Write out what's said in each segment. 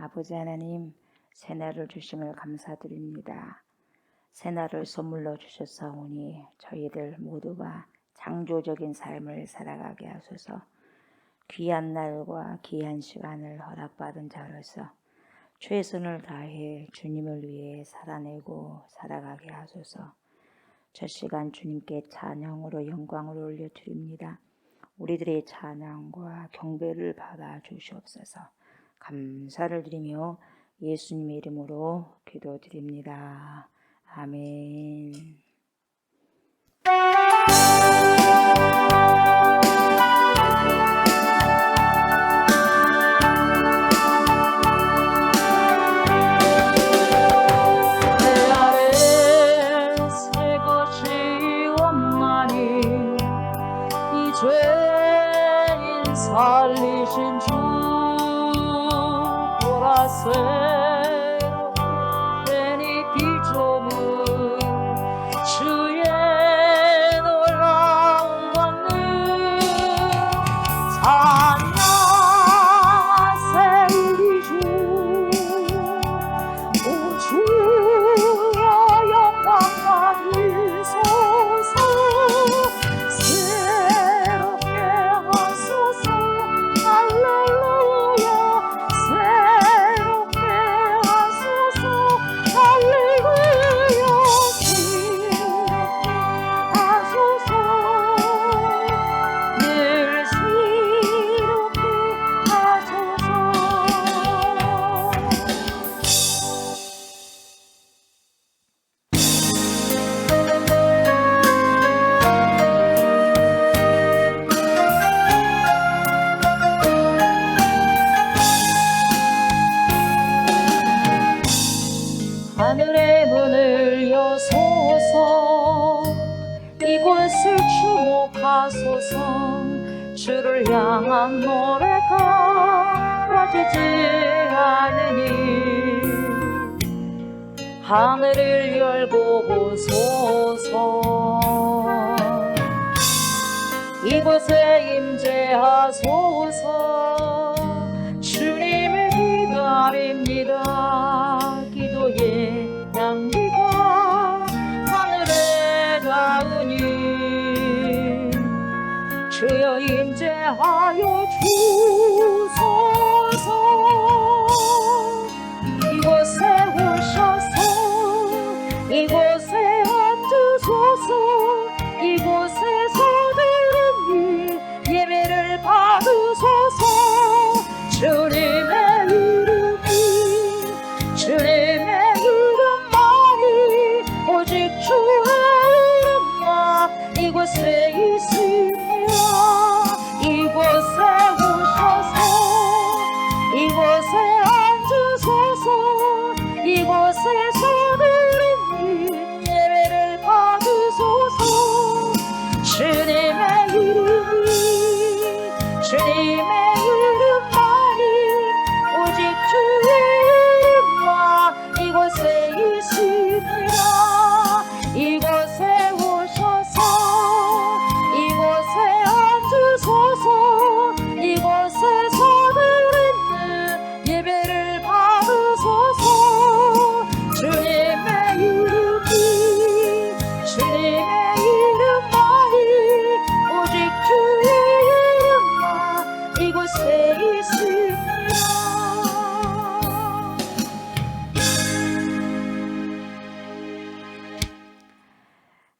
아버지 하나님, 새날을 주심을 감사드립니다. 새날을 선물로 주셨사오니 저희들 모두가 창조적인 삶을 살아가게 하소서. 귀한 날과 귀한 시간을 허락받은 자로서 최선을 다해 주님을 위해 살아내고 살아가게 하소서. 저 시간 주님께 찬양으로 영광을 올려드립니다. 우리들의 찬양과 경배를 받아 주시옵소서. 감사를 드리며 예수님의 이름으로 기도드립니다. 아멘. 내 아래 새 것이 없나니 이 죄인 살리신 주 보라새로 괜히 비춰문 주의 놀라운 권능 찬양하세 우리 주 오 주여 영광 받으소서 새롭게 하소서 할렐루야 새롭게 하소서 할렐루야 새롭게 하소서 늘 새롭게 하소서. 하늘의 문을 여소서 이곳을 주목하소서 주를 향한 노래가 빠지지 않으니 하늘을 열고 보소서 이곳에 임재하소서 주님을 기다립니다. 기도의 향기가 하늘에 닿으니 주여 임재하여 주소서 이곳에 오셔서 이곳에 앉으소서 이곳에서 드리니 예배를 받으소서 주님의 이름이 주님의 이름만이 오직 주의 이름만 이곳에 있습니다. 이곳에 오셔서 이곳에 앉으소서 이곳에서 드리니 예배를 받으소서 주님의 이름이 주님의 이름만이 오직 주의 이름만 이곳에 있습니다. 이곳에 오셔서 이곳에 앉으소서 이곳에서 드리는 예배를 받으소서 주님의 이름이 주님의 이름만이 오직 주의 이름만 이곳에 있습니다.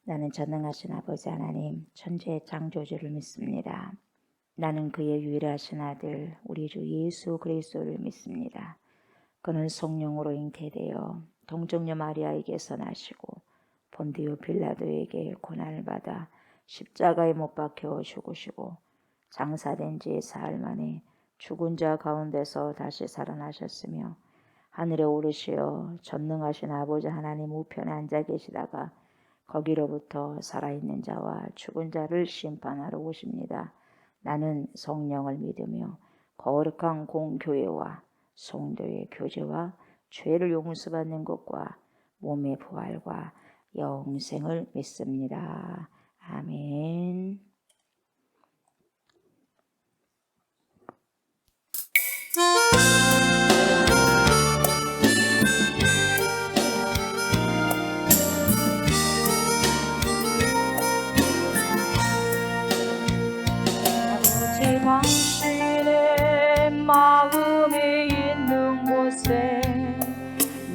나는 전능하신 아버지 하나님, 천지의 창조주를 믿습니다. 나는 그의 유일하신 아들 우리 주 예수 그리스도를 믿습니다. 그는 성령으로 잉태되어 동정녀 마리아에게서 나시고 본디오 빌라도에게 고난을 받아 십자가에 못 박혀 죽으시고 장사된 지 사흘 만에 죽은 자 가운데서 다시 살아나셨으며 하늘에 오르시어 전능하신 아버지 하나님 우편에 앉아 계시다가 거기로부터 살아있는 자와 죽은 자를 심판하러 오십니다. 나는 성령을 믿으며 거룩한 공교회와 성도의 교제와 죄를 용서받는 것과 몸의 부활과 영생을 믿습니다. 아멘.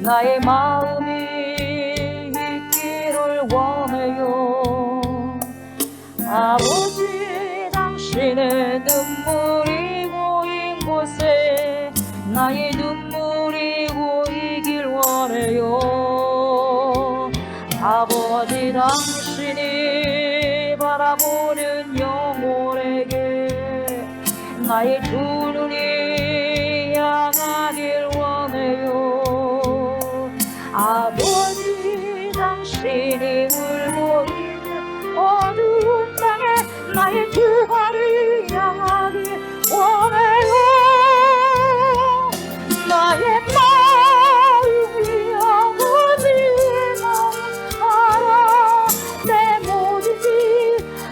나의 마음이 있기를 원해요. 아버지 당신의 눈물이 고인 곳에 나의 눈물이 고이길 원해요. 아버지 당신이 바라보는 영혼에게 나의 두 눈이 향하길 원해요. 아버지 당신이 울고 있는 어두운 땅에 나의 두 발을 향하길 원해요. 나의 마음이 아버지의 마음 알아. 내 모든 일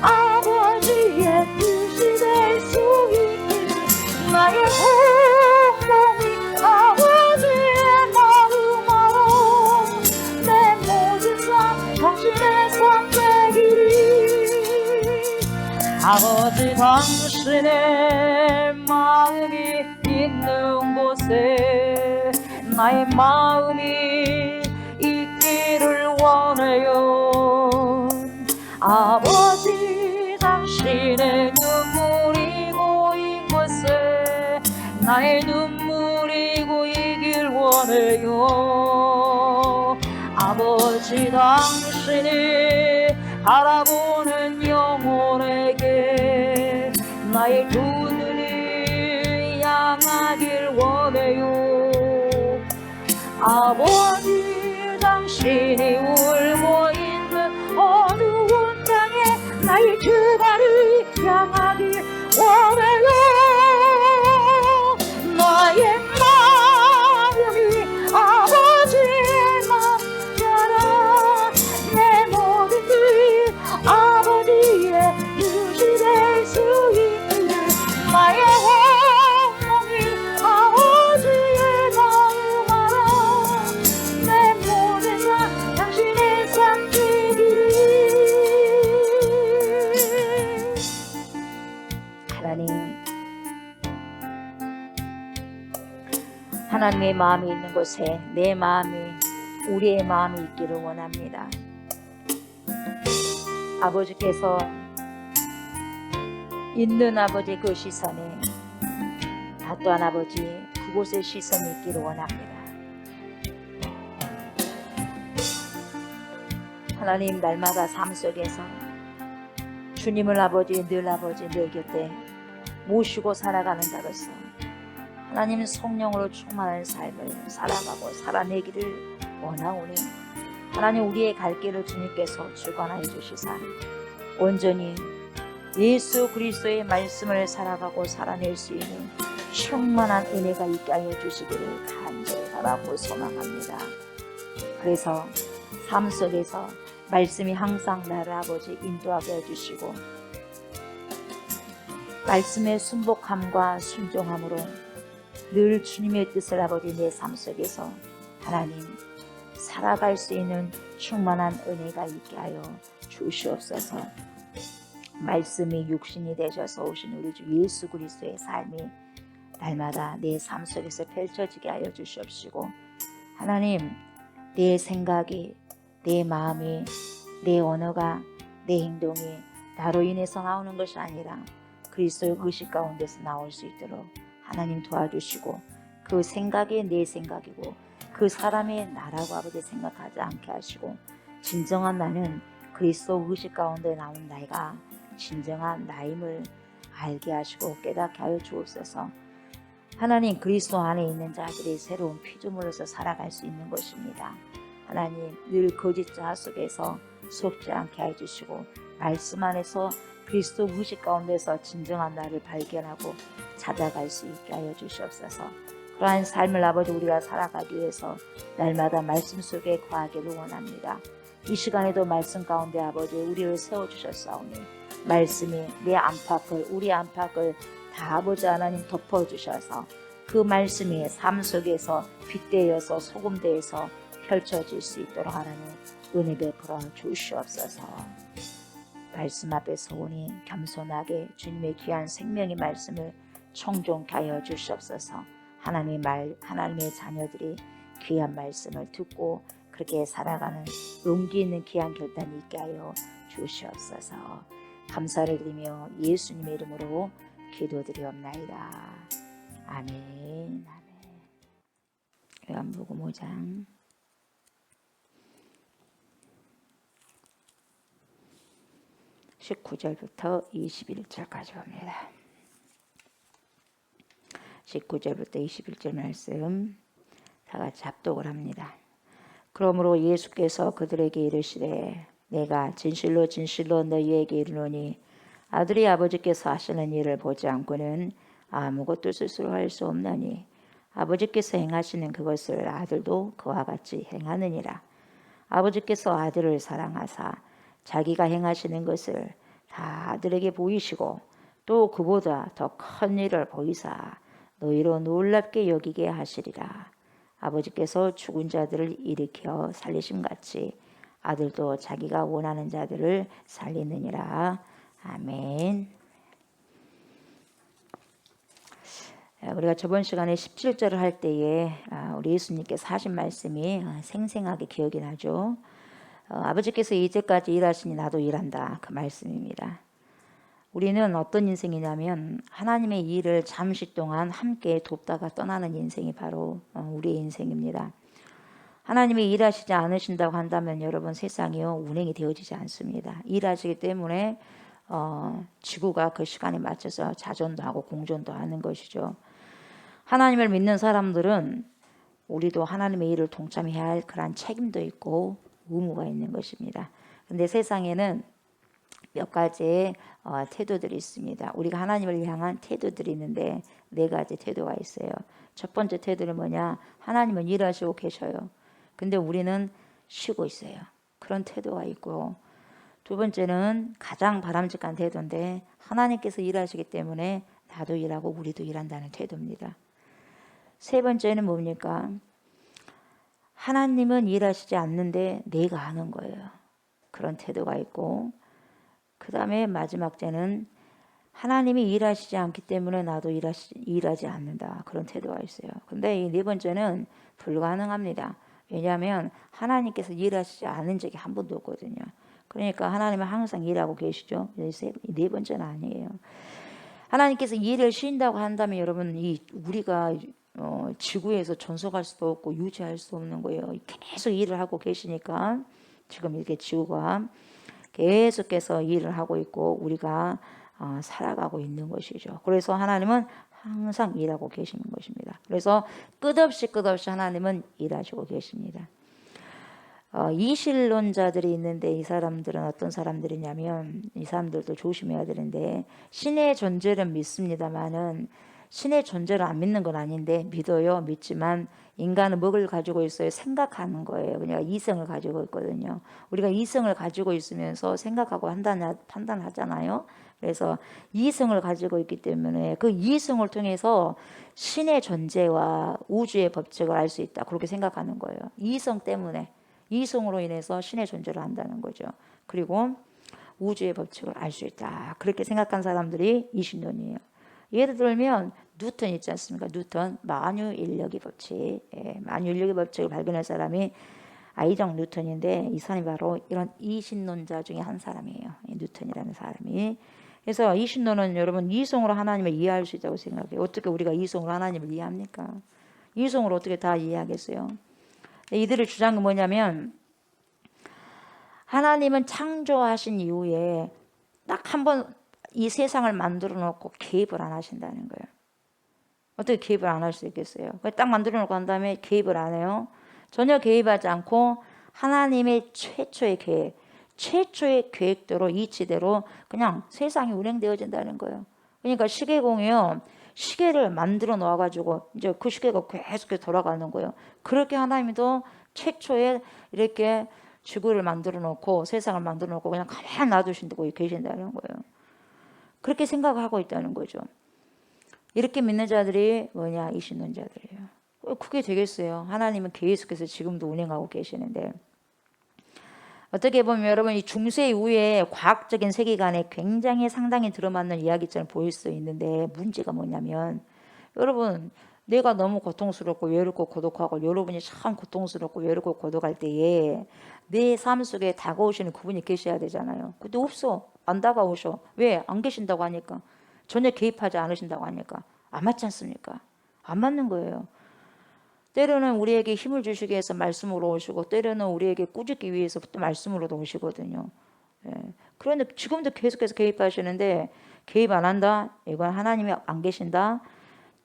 아버지의 뜻이 될 수 있길. 나의 온몸이 아버지의 마음 알아. 내 모든 삶 당신의 삶 되기를. 아버지 당신의 마음이 있는 곳에 나의 마음이 있기를 원해요. 아버지 당신의 눈물이 고인 곳에 나의 눈물이 고이길 원해요. 아버지 당신이 바라보는 영혼에게 나의 두 눈이 향하길 원해요. 아버지 당신이 울고 있는 어두운 땅에 나의 두 발을 향하길 원해요. 나의 마음이 아버지의 마음이라. 내 모든 일 아버지의 뜻이 될 수 있길. 나의 온몸이 아버지의 마음 알아. 내 모든 삶 당신의 삶 되기를. 하나님의 마음이 있는 곳에 내 마음이, 우리의 마음이 있기를 원합니다. 아버지께서 있는 아버지 그 시선에 다또한 아버지 그곳에 시선이 있기를 원합니다. 하나님, 날마다 삶 속에서 주님을 아버지 늘 내 곁에 모시고 살아가는 자로서 하나님 성령으로 충만한 삶을 살아가고 살아내기를 원하오니 하나님, 우리의 갈 길을 주님께서 주관하여 주시사 온전히 예수 그리스도의 말씀을 살아가고 살아낼 수 있는 충만한 은혜가 있게 하여 주시기를 간절히 바라고 소망합니다. 그래서 삶 속에서 말씀이 항상 나를 아버지 인도하게 해주시고 말씀의 순복함과 순종함으로 늘 주님의 뜻을 아버지 내 삶 속에서 하나님 살아갈 수 있는 충만한 은혜가 있게 하여 주시옵소서. 말씀이 육신이 되셔서 오신 우리 주 예수 그리스도의 삶이 날마다 내 삶 속에서 펼쳐지게 하여 주시옵시고 하나님, 내 생각이, 내 마음이, 내 언어가, 내 행동이 나로 인해서 나오는 것이 아니라 그리스도의 의식 가운데서 나올 수 있도록 하나님 도와주시고 그 생각이 내 생각이고 그 사람이 나라고 아버지 생각하지 않게 하시고 진정한 나는 그리스도 의식 가운데 나온 나이가 진정한 나임을 알게 하시고 깨닫게 하여 주옵소서. 하나님, 그리스도 안에 있는 자들이 새로운 피조물로서 살아갈 수 있는 것입니다. 하나님, 늘 거짓자 속에서 속지 않게 해주시고 말씀 안에서 그리스도 의식 가운데서 진정한 나를 발견하고 찾아갈 수 있게 하여 주시옵소서. 그러한 삶을 아버지 우리가 살아가기 위해서 날마다 말씀 속에 거하기를 원합니다. 이 시간에도 말씀 가운데 아버지 우리를 세워주셨사오니 말씀이 내 안팎을, 우리 안팎을 다 아버지 하나님 덮어주셔서 그 말씀이 삶 속에서 빗대어서 소금대에서 펼쳐질 수 있도록 하나님 은혜 베풀어 주시옵소서. 말씀 앞에 서오니 겸손하게 주님의 귀한 생명의 말씀을 청종케 하여 주시옵소서. 하나님의 자녀들이 귀한 말씀을 듣고 그렇게 살아가는 용기 있는 귀한 결단이 있게 하여 주시옵소서. 감사를 드리며 예수님의 이름으로 기도드리옵나이다. 아멘. 아멘. 요한복음 5장 19절부터 21절까지 봅니다. 19절부터 21절 말씀 다 같이 합독을 합니다. 그러므로 예수께서 그들에게 이르시되 내가 진실로 진실로 너희에게 이르노니 아들이 아버지께서 하시는 일을 보지 않고는 아무것도 스스로 할 수 없나니 아버지께서 행하시는 그것을 아들도 그와 같이 행하느니라. 아버지께서 아들을 사랑하사 자기가 행하시는 것을 다 아들에게 보이시고 또 그보다 더 큰 일을 보이사 너희로 놀랍게 여기게 하시리라. 아버지께서 죽은 자들을 일으켜 살리심같이 아들도 자기가 원하는 자들을 살리느니라. 아멘. 우리가 저번 시간에 17절을 할 때에 우리 예수님께서 하신 말씀이 생생하게 기억이 나죠. 아버지께서 이제까지 일하시니 나도 일한다. 그 말씀입니다. 우리는 어떤 인생이냐면 하나님의 일을 잠시 동안 함께 돕다가 떠나는 인생이 바로 우리의 인생입니다. 하나님이 일하시지 않으신다고 한다면 여러분 세상이요 운행이 되어지지 않습니다. 일하시기 때문에 지구가 그 시간에 맞춰서 자전도 하고 공전도 하는 것이죠. 하나님을 믿는 사람들은 우리도 하나님의 일을 동참해야 할 그런 책임도 있고 의무가 있는 것입니다. 근데 세상에는 몇 가지의 태도들이 있습니다. 우리가 하나님을 향한 태도들이 있는데 네 가지 태도가 있어요. 첫 번째 태도는 뭐냐? 하나님은 일하시고 계셔요. 근데 우리는 쉬고 있어요. 그런 태도가 있고, 두 번째는 가장 바람직한 태도인데 하나님께서 일하시기 때문에 나도 일하고 우리도 일한다는 태도입니다. 세 번째는 뭡니까? 하나님은 일하시지 않는데 내가 하는 거예요. 그런 태도가 있고, 그 다음에 마지막 때는 하나님이 일하시지 않기 때문에 나도 일하지 않는다. 그런 태도가 있어요. 근데 이 네 번째는 불가능합니다. 왜냐하면 하나님께서 일하시지 않은 적이 한 번도 없거든요. 그러니까 하나님은 항상 일하고 계시죠. 네 번째는 아니에요. 하나님께서 일을 쉰다고 한다면 여러분 우리가 지구에서 전속할 수도 없고 유지할 수 없는 거예요. 계속 일을 하고 계시니까 지금 이렇게 지구가 계속해서 일을 하고 있고 우리가 살아가고 있는 것이죠. 그래서 하나님은 항상 일하고 계시는 것입니다. 그래서 끝없이 하나님은 일하시고 계십니다. 이실론자들이 있는데 이 사람들은 어떤 사람들이냐면 이 사람들도 조심해야 되는데 신의 존재를 믿습니다만은 신의 존재를 안 믿는 건 아닌데 믿어요. 믿지만 인간은 뭐를 가지고 있어요? 생각하는 거예요. 그러니까 이성을 가지고 있거든요. 우리가 이성을 가지고 있으면서 생각하고 판단하잖아요. 그래서 이성을 가지고 있기 때문에 그 이성을 통해서 신의 존재와 우주의 법칙을 알 수 있다. 그렇게 생각하는 거예요. 이성 때문에. 이성으로 인해서 신의 존재를 안다는 거죠. 그리고 우주의 법칙을 알 수 있다. 그렇게 생각한 사람들이 이신론이에요. 예를 들면 뉴턴 있지 않습니까? 뉴턴 만유인력의 법칙. 만유인력의 법칙을 발견한 사람이 아이작 뉴턴인데 이 사람이 바로 이런 이신론자 중에 한 사람이에요. 뉴턴이라는 사람이. 그래서 이신론은 여러분 이성으로 하나님을 이해할 수 있다고 생각해요. 어떻게 우리가 이성으로 하나님을 이해합니까? 이성으로 어떻게 다 이해하겠어요? 이들의 주장은 뭐냐면 하나님은 창조하신 이후에 딱 한 번 이 세상을 만들어 놓고 개입을 안 하신다는 거예요. 어떻게 개입을 안 할 수 있겠어요? 딱 만들어 놓고 한 다음에 개입을 안 해요. 전혀 개입하지 않고 하나님의 최초의 계획대로 이치대로 그냥 세상이 운행되어진다는 거예요. 그러니까 시계공이요. 시계를 만들어 놓아가지고 이제 그 시계가 계속 돌아가는 거예요. 그렇게 하나님도 최초에 이렇게 지구를 만들어 놓고 세상을 만들어 놓고 그냥 가만히 놔두신다고 계신다는 거예요. 그렇게 생각하고 있다는 거죠. 이렇게 믿는 자들이 뭐냐? 이신론자들이에요. 그게 되겠어요. 하나님은 계속해서 지금도 운행하고 계시는데 어떻게 보면 여러분 이 중세 이후에 과학적인 세계관에 굉장히 상당히 들어맞는 이야기처럼 보일 수 있는데 문제가 뭐냐면 여러분 내가 너무 고통스럽고 외롭고 고독하고 여러분이 참 고통스럽고 외롭고 고독할 때에 내 삶 속에 다가오시는 그분이 계셔야 되잖아요. 근데 없어. 안 다가오셔. 왜? 안 계신다고 하니까. 전혀 개입하지 않으신다고 하니까. 안 맞지 않습니까? 안 맞는 거예요. 때로는 우리에게 힘을 주시기 위해서 말씀으로 오시고 때로는 우리에게 꾸짖기 위해서 또 말씀으로도 오시거든요. 예. 그런데 지금도 계속해서 개입하시는데 개입 안 한다? 이건 하나님이 안 계신다?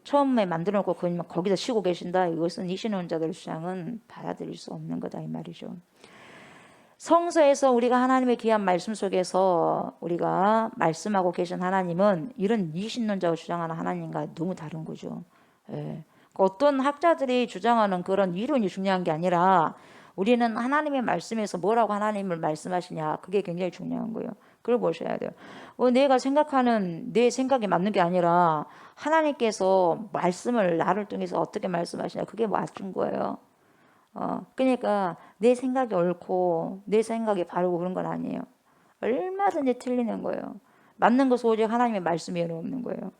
처음에 만들어 놓고 거기서 쉬고 계신다? 이것은 이 신혼자들 주장은 받아들일 수 없는 거다 이 말이죠. 성서에서 우리가 하나님의 귀한 말씀 속에서 우리가 말씀하고 계신 하나님은 이런 이신론자가 주장하는 하나님과 너무 다른 거죠. 예. 어떤 학자들이 주장하는 그런 이론이 중요한 게 아니라 우리는 하나님의 말씀에서 뭐라고 하나님을 말씀하시냐 그게 굉장히 중요한 거예요. 그걸 보셔야 돼요. 내가 생각하는 내 생각이 맞는 게 아니라 하나님께서 말씀을 나를 통해서 어떻게 말씀하시냐 그게 맞춘 거예요. 그러니까 내 생각이 옳고 내 생각이 바르고 그런 건 아니에요. 얼마든지 틀리는 거예요. 맞는 것은 오직 하나님의 말씀 외에는 없는 거예요.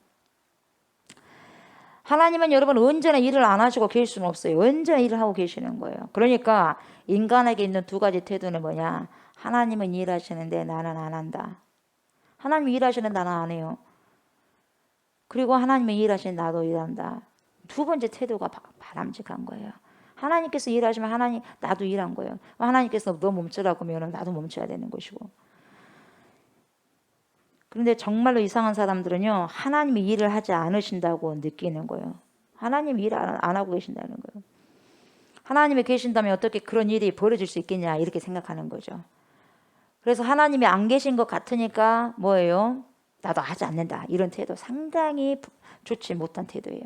하나님은 여러분 언제나 일을 안 하시고 계실 수는 없어요. 언제나 일을 하고 계시는 거예요. 그러니까 인간에게 있는 두 가지 태도는 뭐냐? 하나님은 일하시는데 나는 안 한다. 하나님이 일하시는데 나는 안 해요. 그리고 하나님이 일하시는데 나도 일한다. 두 번째 태도가 바람직한 거예요. 하나님께서 일하시면 하나님 나도 일한 거예요. 하나님께서 너 멈추라고 하면 나도 멈춰야 되는 것이고. 그런데 정말로 이상한 사람들은요. 하나님이 일을 하지 않으신다고 느끼는 거예요. 하나님이 일 안 하고 계신다는 거예요. 하나님이 계신다면 어떻게 그런 일이 벌어질 수 있겠냐 이렇게 생각하는 거죠. 그래서 하나님이 안 계신 것 같으니까 뭐예요? 나도 하지 않는다. 이런 태도 상당히 좋지 못한 태도예요.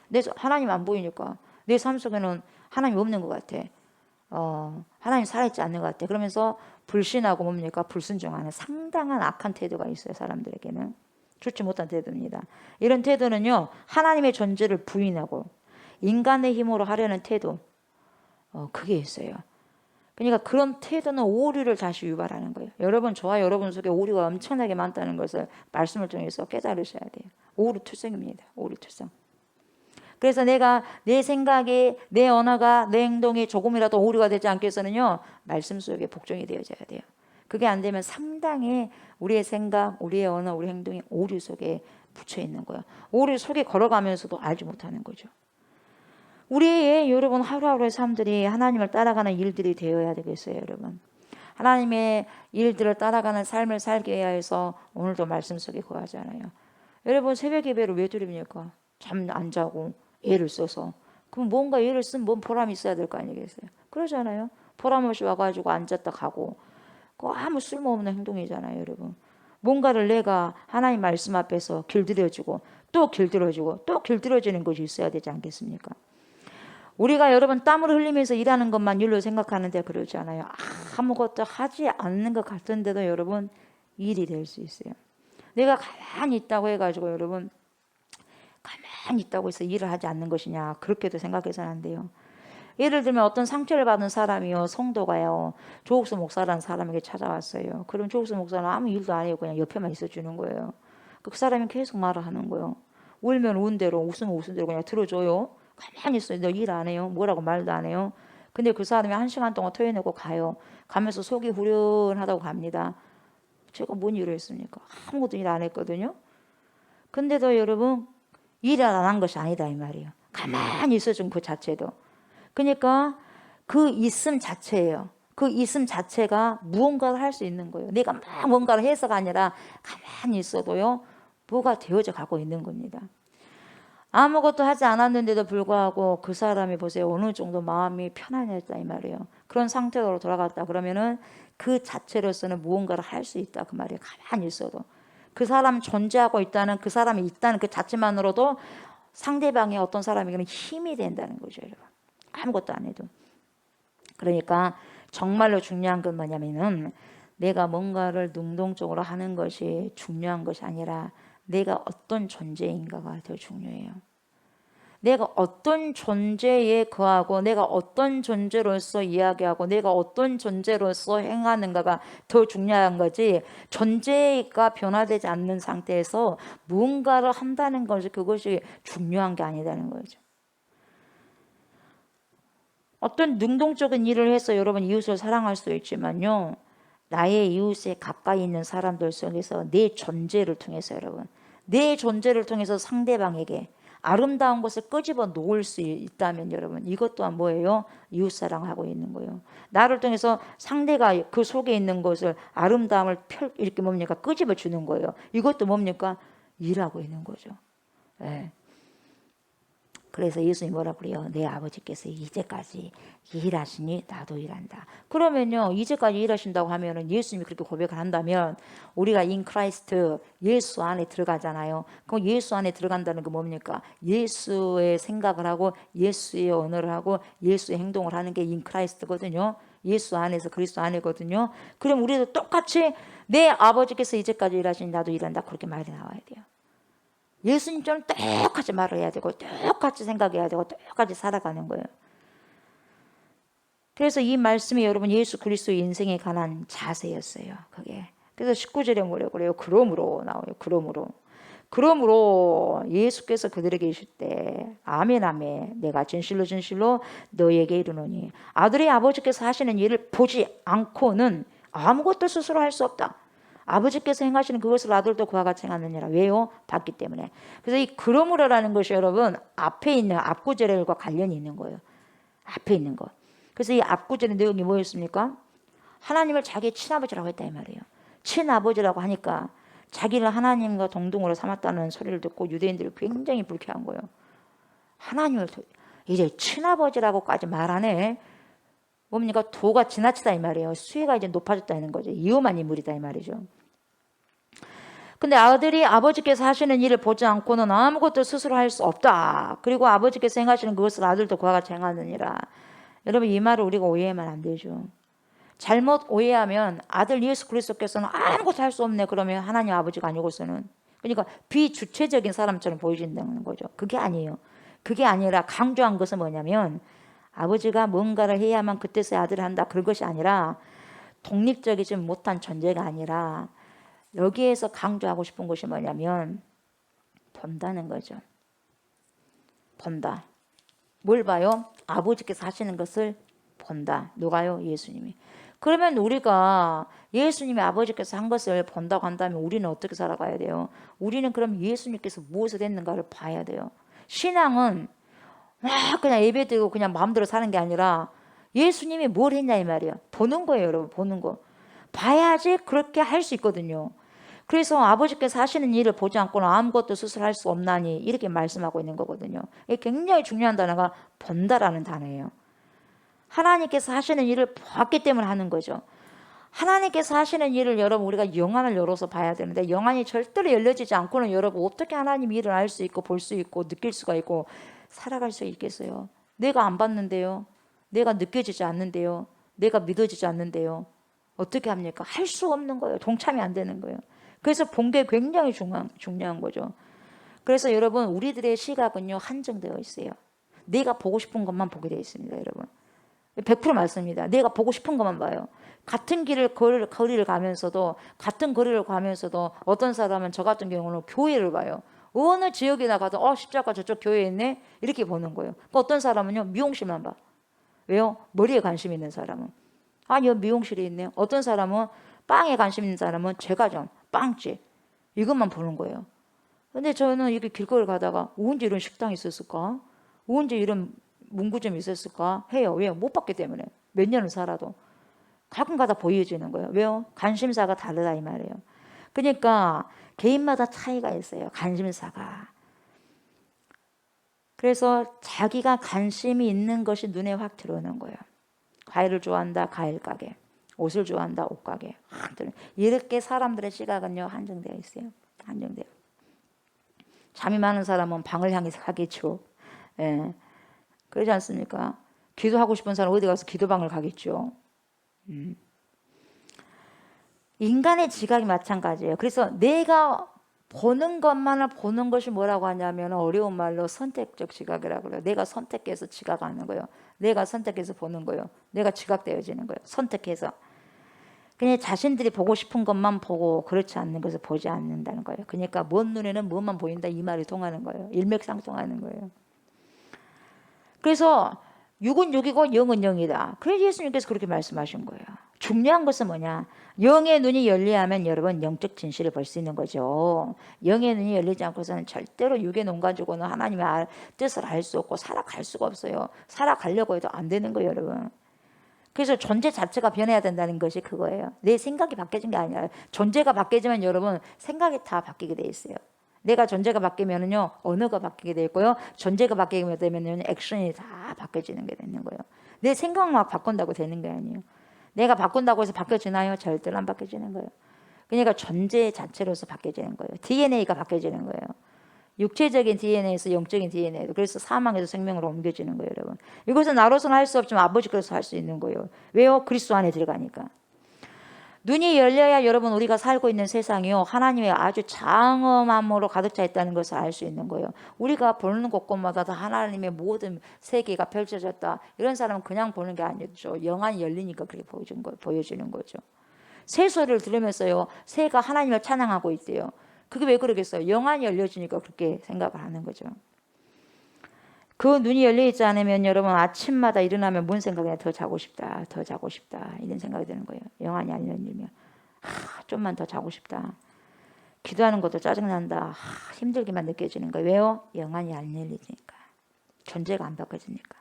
내 하나님 안 보이니까 내 삶 속에는 하나님이 없는 것 같아. 하나님 살아있지 않는 것 같아. 그러면서 불신하고 뭡니까? 불순종하는 상당한 악한 태도가 있어요. 사람들에게는. 좋지 못한 태도입니다. 이런 태도는요. 하나님의 존재를 부인하고 인간의 힘으로 하려는 태도. 그게 있어요. 그러니까 그런 태도는 오류를 다시 유발하는 거예요. 여러분 저와 여러분 속에 오류가 엄청나게 많다는 것을 말씀을 통해서 깨달으셔야 돼요. 오류투성입니다. 오류투성. 그래서 내가 내 생각이 내 언어가 내 행동이 조금이라도 오류가 되지 않게 해서는요. 말씀 속에 복종이 되어져야 돼요. 그게 안 되면 상당히 우리의 생각, 우리의 언어, 우리 행동이 오류 속에 붙여 있는 거예요. 오류 속에 걸어가면서도 알지 못하는 거죠. 우리의 여러분 하루하루의 삶들이 하나님을 따라가는 일들이 되어야 되겠어요. 여러분. 하나님의 일들을 따라가는 삶을 살게 해야 해서 오늘도 말씀 속에 거하잖아요. 여러분 새벽 예배를 왜 드립니까? 잠 안 자고 애를 써서. 그럼 뭔가 애를 쓴 뭔 보람이 있어야 될 거 아니겠어요? 그러잖아요. 보람 없이 와가지고 앉았다 가고. 그거 아무 쓸모없는 행동이잖아요. 여러분. 뭔가를 내가 하나님 말씀 앞에서 길들여주고 또 길들여주고 또 길들여지는 것이 있어야 되지 않겠습니까? 우리가 여러분 땀을 흘리면서 일하는 것만 일로 생각하는데 그러지 않아요. 아무것도 하지 않는 것 같은데도 여러분 일이 될 수 있어요. 내가 가만히 있다고 해가지고 여러분 가만히 있다고 해서 일을 하지 않는 것이냐 그렇게도 생각해서는 안 돼요. 예를 들면 어떤 상처를 받은 사람이요 성도가요 조옥수 목사라는 사람에게 찾아왔어요. 그럼 조옥수 목사는 아무 일도 안 해요. 그냥 옆에만 있어주는 거예요. 그 사람이 계속 말을 하는 거예요. 울면 운 대로 웃으면 웃은 대로 그냥 들어줘요. 가만히 있어요. 너 일 안 해요. 뭐라고 말도 안 해요. 근데 그 사람이 1시간 동안 토해내고 가요. 가면서 속이 후련하다고 갑니다. 제가 뭔 일을 했습니까? 아무것도 일 안 했거든요. 근데도 여러분 일을 안 한 것이 아니다 이 말이에요. 가만히 있어준 그 자체도. 그러니까 그 있음 자체예요. 그 있음 자체가 무언가를 할 수 있는 거예요. 내가 막 뭔가를 해서가 아니라 가만히 있어도요. 뭐가 되어져 가고 있는 겁니다. 아무것도 하지 않았는데도 불구하고 그 사람이 보세요. 어느 정도 마음이 편안했다 이 말이에요. 그런 상태로 돌아갔다 그러면은 그 자체로서는 무언가를 할 수 있다 그 말이에요. 가만히 있어도. 그 사람 존재하고 있다는 그 사람이 있다는 그 자체만으로도 상대방의 어떤 사람에게는 힘이 된다는 거죠. 여러분. 아무것도 안 해도. 그러니까 정말로 중요한 건 뭐냐면은 내가 뭔가를 능동적으로 하는 것이 중요한 것이 아니라 내가 어떤 존재인가가 더 중요해요. 내가 어떤 존재에 거하고 내가 어떤 존재로서 이야기하고 내가 어떤 존재로서 행하는가가 더 중요한 거지, 존재가 변화되지 않는 상태에서 무언가를 한다는 것이 그것이 중요한 게 아니라는 거죠. 어떤 능동적인 일을 해서 여러분 이웃을 사랑할 수 있지만요, 나의 이웃에 가까이 있는 사람들 속에서 내 존재를 통해서 여러분, 내 존재를 통해서 상대방에게 아름다운 것을 끄집어 놓을 수 있다면 여러분, 이것 또한 뭐예요? 이웃사랑하고 있는 거예요. 나를 통해서 상대가 그 속에 있는 것을 아름다움을 이렇게 뭡니까? 끄집어 주는 거예요. 이것도 뭡니까? 일하고 있는 거죠. 네. 그래서 예수님이 뭐라고 그래요? 내 아버지께서 이제까지 일하시니 나도 일한다. 그러면요, 이제까지 일하신다고 하면은 예수님이 그렇게 고백을 한다면 우리가 인 크라이스트, 예수 안에 들어가잖아요. 그럼 예수 안에 들어간다는 게 뭡니까? 예수의 생각을 하고 예수의 언어를 하고 예수의 행동을 하는 게 인 크라이스트거든요. 예수 안에서 그리스도 안에거든요. 그럼 우리도 똑같이 내 아버지께서 이제까지 일하시니 나도 일한다, 그렇게 말이 나와야 돼요. 예수님처럼 똑같이 말을 해야 되고 똑같이 생각해야 되고 똑같이 살아가는 거예요. 그래서 이 말씀이 여러분 예수 그리스도의 인생에 관한 자세였어요. 그게. 그래서 19절에 뭐라고 그래요? 그러므로 나와요. 그러므로 예수께서 그들에게 이르실 때 아멘 아멘 내가 진실로 진실로 너에게 이르노니 아들의 아버지께서 하시는 일을 보지 않고는 아무것도 스스로 할 수 없다. 아버지께서 행하시는 그것을 아들도 그와 같이 행하느니라. 왜요? 봤기 때문에. 그래서 이 그러므로라는 것이 여러분 앞에 있는 앞구절과 관련이 있는 거예요. 앞에 있는 거. 그래서 이 앞구절의 내용이 뭐였습니까? 하나님을 자기의 친아버지라고 했다 이 말이에요. 친아버지라고 하니까 자기를 하나님과 동등으로 삼았다는 소리를 듣고 유대인들이 굉장히 불쾌한 거예요. 하나님을 이제 친아버지라고까지 말하네. 뭡니까? 도가 지나치다 이 말이에요. 수위가 이제 높아졌다는 거죠. 위험한 인물이다 이 말이죠. 근데 아들이 아버지께서 하시는 일을 보지 않고는 아무것도 스스로 할 수 없다. 그리고 아버지께서 행하시는 그것을 아들도 그와 같이 행하느니라. 여러분 이 말을 우리가 오해하면 안 되죠. 잘못 오해하면 아들 예수 그리스도께서는 아무것도 할 수 없네. 그러면 하나님 아버지가 아니고서는, 그러니까 비주체적인 사람처럼 보여진다는 거죠. 그게 아니에요. 그게 아니라 강조한 것은 뭐냐면 아버지가 뭔가를 해야만 그때서야 아들을 한다, 그것이 아니라 독립적이지 못한 존재가 아니라 여기에서 강조하고 싶은 것이 뭐냐면 본다는 거죠. 본다. 뭘 봐요? 아버지께서 하시는 것을 본다. 누가요? 예수님이. 그러면 우리가 예수님이 아버지께서 한 것을 본다고 한다면 우리는 어떻게 살아가야 돼요? 우리는 그럼 예수님께서 무엇을 했는가를 봐야 돼요. 신앙은 막 그냥 예배드리고 그냥 마음대로 사는 게 아니라 예수님이 뭘 했냐 이 말이에요. 보는 거예요, 여러분. 보는 거. 봐야지 그렇게 할 수 있거든요. 그래서 아버지께서 하시는 일을 보지 않고는 아무것도 스스로 할 수 없나니 이렇게 말씀하고 있는 거거든요. 이게 굉장히 중요한 단어가 본다라는 단어예요. 하나님께서 하시는 일을 봤기 때문에 하는 거죠. 하나님께서 하시는 일을 여러분 우리가 영안을 열어서 봐야 되는데 영안이 절대로 열려지지 않고는 여러분 어떻게 하나님 일을 알 수 있고 볼 수 있고 느낄 수가 있고 살아갈 수 있겠어요? 내가 안 봤는데요. 내가 느껴지지 않는데요. 내가 믿어지지 않는데요. 어떻게 합니까? 할 수 없는 거예요. 동참이 안 되는 거예요. 그래서 본 게 굉장히 중요한 거죠. 그래서 여러분 우리들의 시각은요 한정되어 있어요. 내가 보고 싶은 것만 보게 되어 있습니다. 여러분 100% 맞습니다. 내가 보고 싶은 것만 봐요. 같은 거리를 가면서도 같은 거리를 가면서도 어떤 사람은 저 같은 경우는 교회를 봐요. 어느 지역에 나가도 십자가 저쪽 교회에 있네 이렇게 보는 거예요. 어떤 사람은요 미용실만 봐. 왜요? 머리에 관심 있는 사람은 여기 미용실에 있네. 어떤 사람은 빵에 관심 있는 사람은 제과점, 빵집 이것만 보는 거예요. 근데 저는 이렇게 길거리 가다가 언제 이런 식당이 있었을까? 언제 이런 문구점이 있었을까? 해요. 왜요? 못 봤기 때문에. 몇 년을 살아도. 가끔가다 보여지는 거예요. 왜요? 관심사가 다르다 이 말이에요. 그러니까 개인마다 차이가 있어요. 관심사가. 그래서 자기가 관심이 있는 것이 눈에 확 들어오는 거예요. 과일을 좋아한다. 과일 가게. 옷을 좋아한다. 옷 가게. 이렇게 사람들의 시각은요 한정되어 있어요. 한정돼요. 잠이 많은 사람은 방을 향해서 가겠죠. 예. 그러지 않습니까? 기도하고 싶은 사람 어디 가서 기도방을 가겠죠. 인간의 지각이 마찬가지예요. 그래서 내가 보는 것만을 보는 것이 뭐라고 하냐면 어려운 말로 선택적 지각이라고 그래요. 내가 선택해서 지각하는 거예요. 내가 선택해서 보는 거예요. 내가 지각되어지는 거예요. 선택해서. 그냥 자신들이 보고 싶은 것만 보고 그렇지 않는 것을 보지 않는다는 거예요. 그러니까 먼 눈에는 뭐만 보인다 이 말이 통하는 거예요. 일맥상통하는 거예요. 그래서 육은 육이고 영은 영이다. 그래서 예수님께서 그렇게 말씀하신 거예요. 중요한 것은 뭐냐? 영의 눈이 열리하면 여러분 영적 진실을 볼 수 있는 거죠. 영의 눈이 열리지 않고서는 절대로 육의 눈 가지고는 하나님의 뜻을 알 수 없고 살아갈 수가 없어요. 살아가려고 해도 안 되는 거예요, 여러분. 그래서 존재 자체가 변해야 된다는 것이 그거예요. 내 생각이 바뀌어진 게 아니라 존재가 바뀌지만 여러분 생각이 다 바뀌게 돼 있어요. 내가 존재가 바뀌면은요 언어가 바뀌게 돼 있고요. 존재가 바뀌게 되면은 액션이 다 바뀌어지는 게 되는 거예요. 내 생각만 바꾼다고 되는 게 아니에요. 내가 바꾼다고 해서 바뀌어지나요? 절대로 안 바뀌어지는 거예요. 그러니까 존재 자체로서 바뀌어지는 거예요. DNA가 바뀌어지는 거예요. 육체적인 DNA에서 영적인 DNA로. 그래서 사망에서 생명으로 옮겨지는 거예요, 여러분. 이것은 나로서는 할 수 없지만 아버지께서 할 수 있는 거예요. 왜요? 그리스도 안에 들어가니까. 눈이 열려야 여러분 우리가 살고 있는 세상이요 하나님의 아주 장엄함으로 가득 차 있다는 것을 알 수 있는 거예요. 우리가 보는 곳곳마다 다 하나님의 모든 세계가 펼쳐졌다. 이런 사람은 그냥 보는 게 아니죠. 영안이 열리니까 그렇게 보여주는 거죠. 새 소리를 들으면서요 새가 하나님을 찬양하고 있대요. 그게 왜 그러겠어요? 영안이 열려지니까 그렇게 생각을 하는 거죠. 그 눈이 열려있지 않으면 여러분 아침마다 일어나면 뭔 생각이냐? 더 자고 싶다. 더 자고 싶다. 이런 생각이 드는 거예요. 영안이 안 열리면. 좀만 더 자고 싶다. 기도하는 것도 짜증난다. 힘들기만 느껴지는 거예요. 왜요? 영안이 안 열리니까. 존재가 안 바꿔지니까.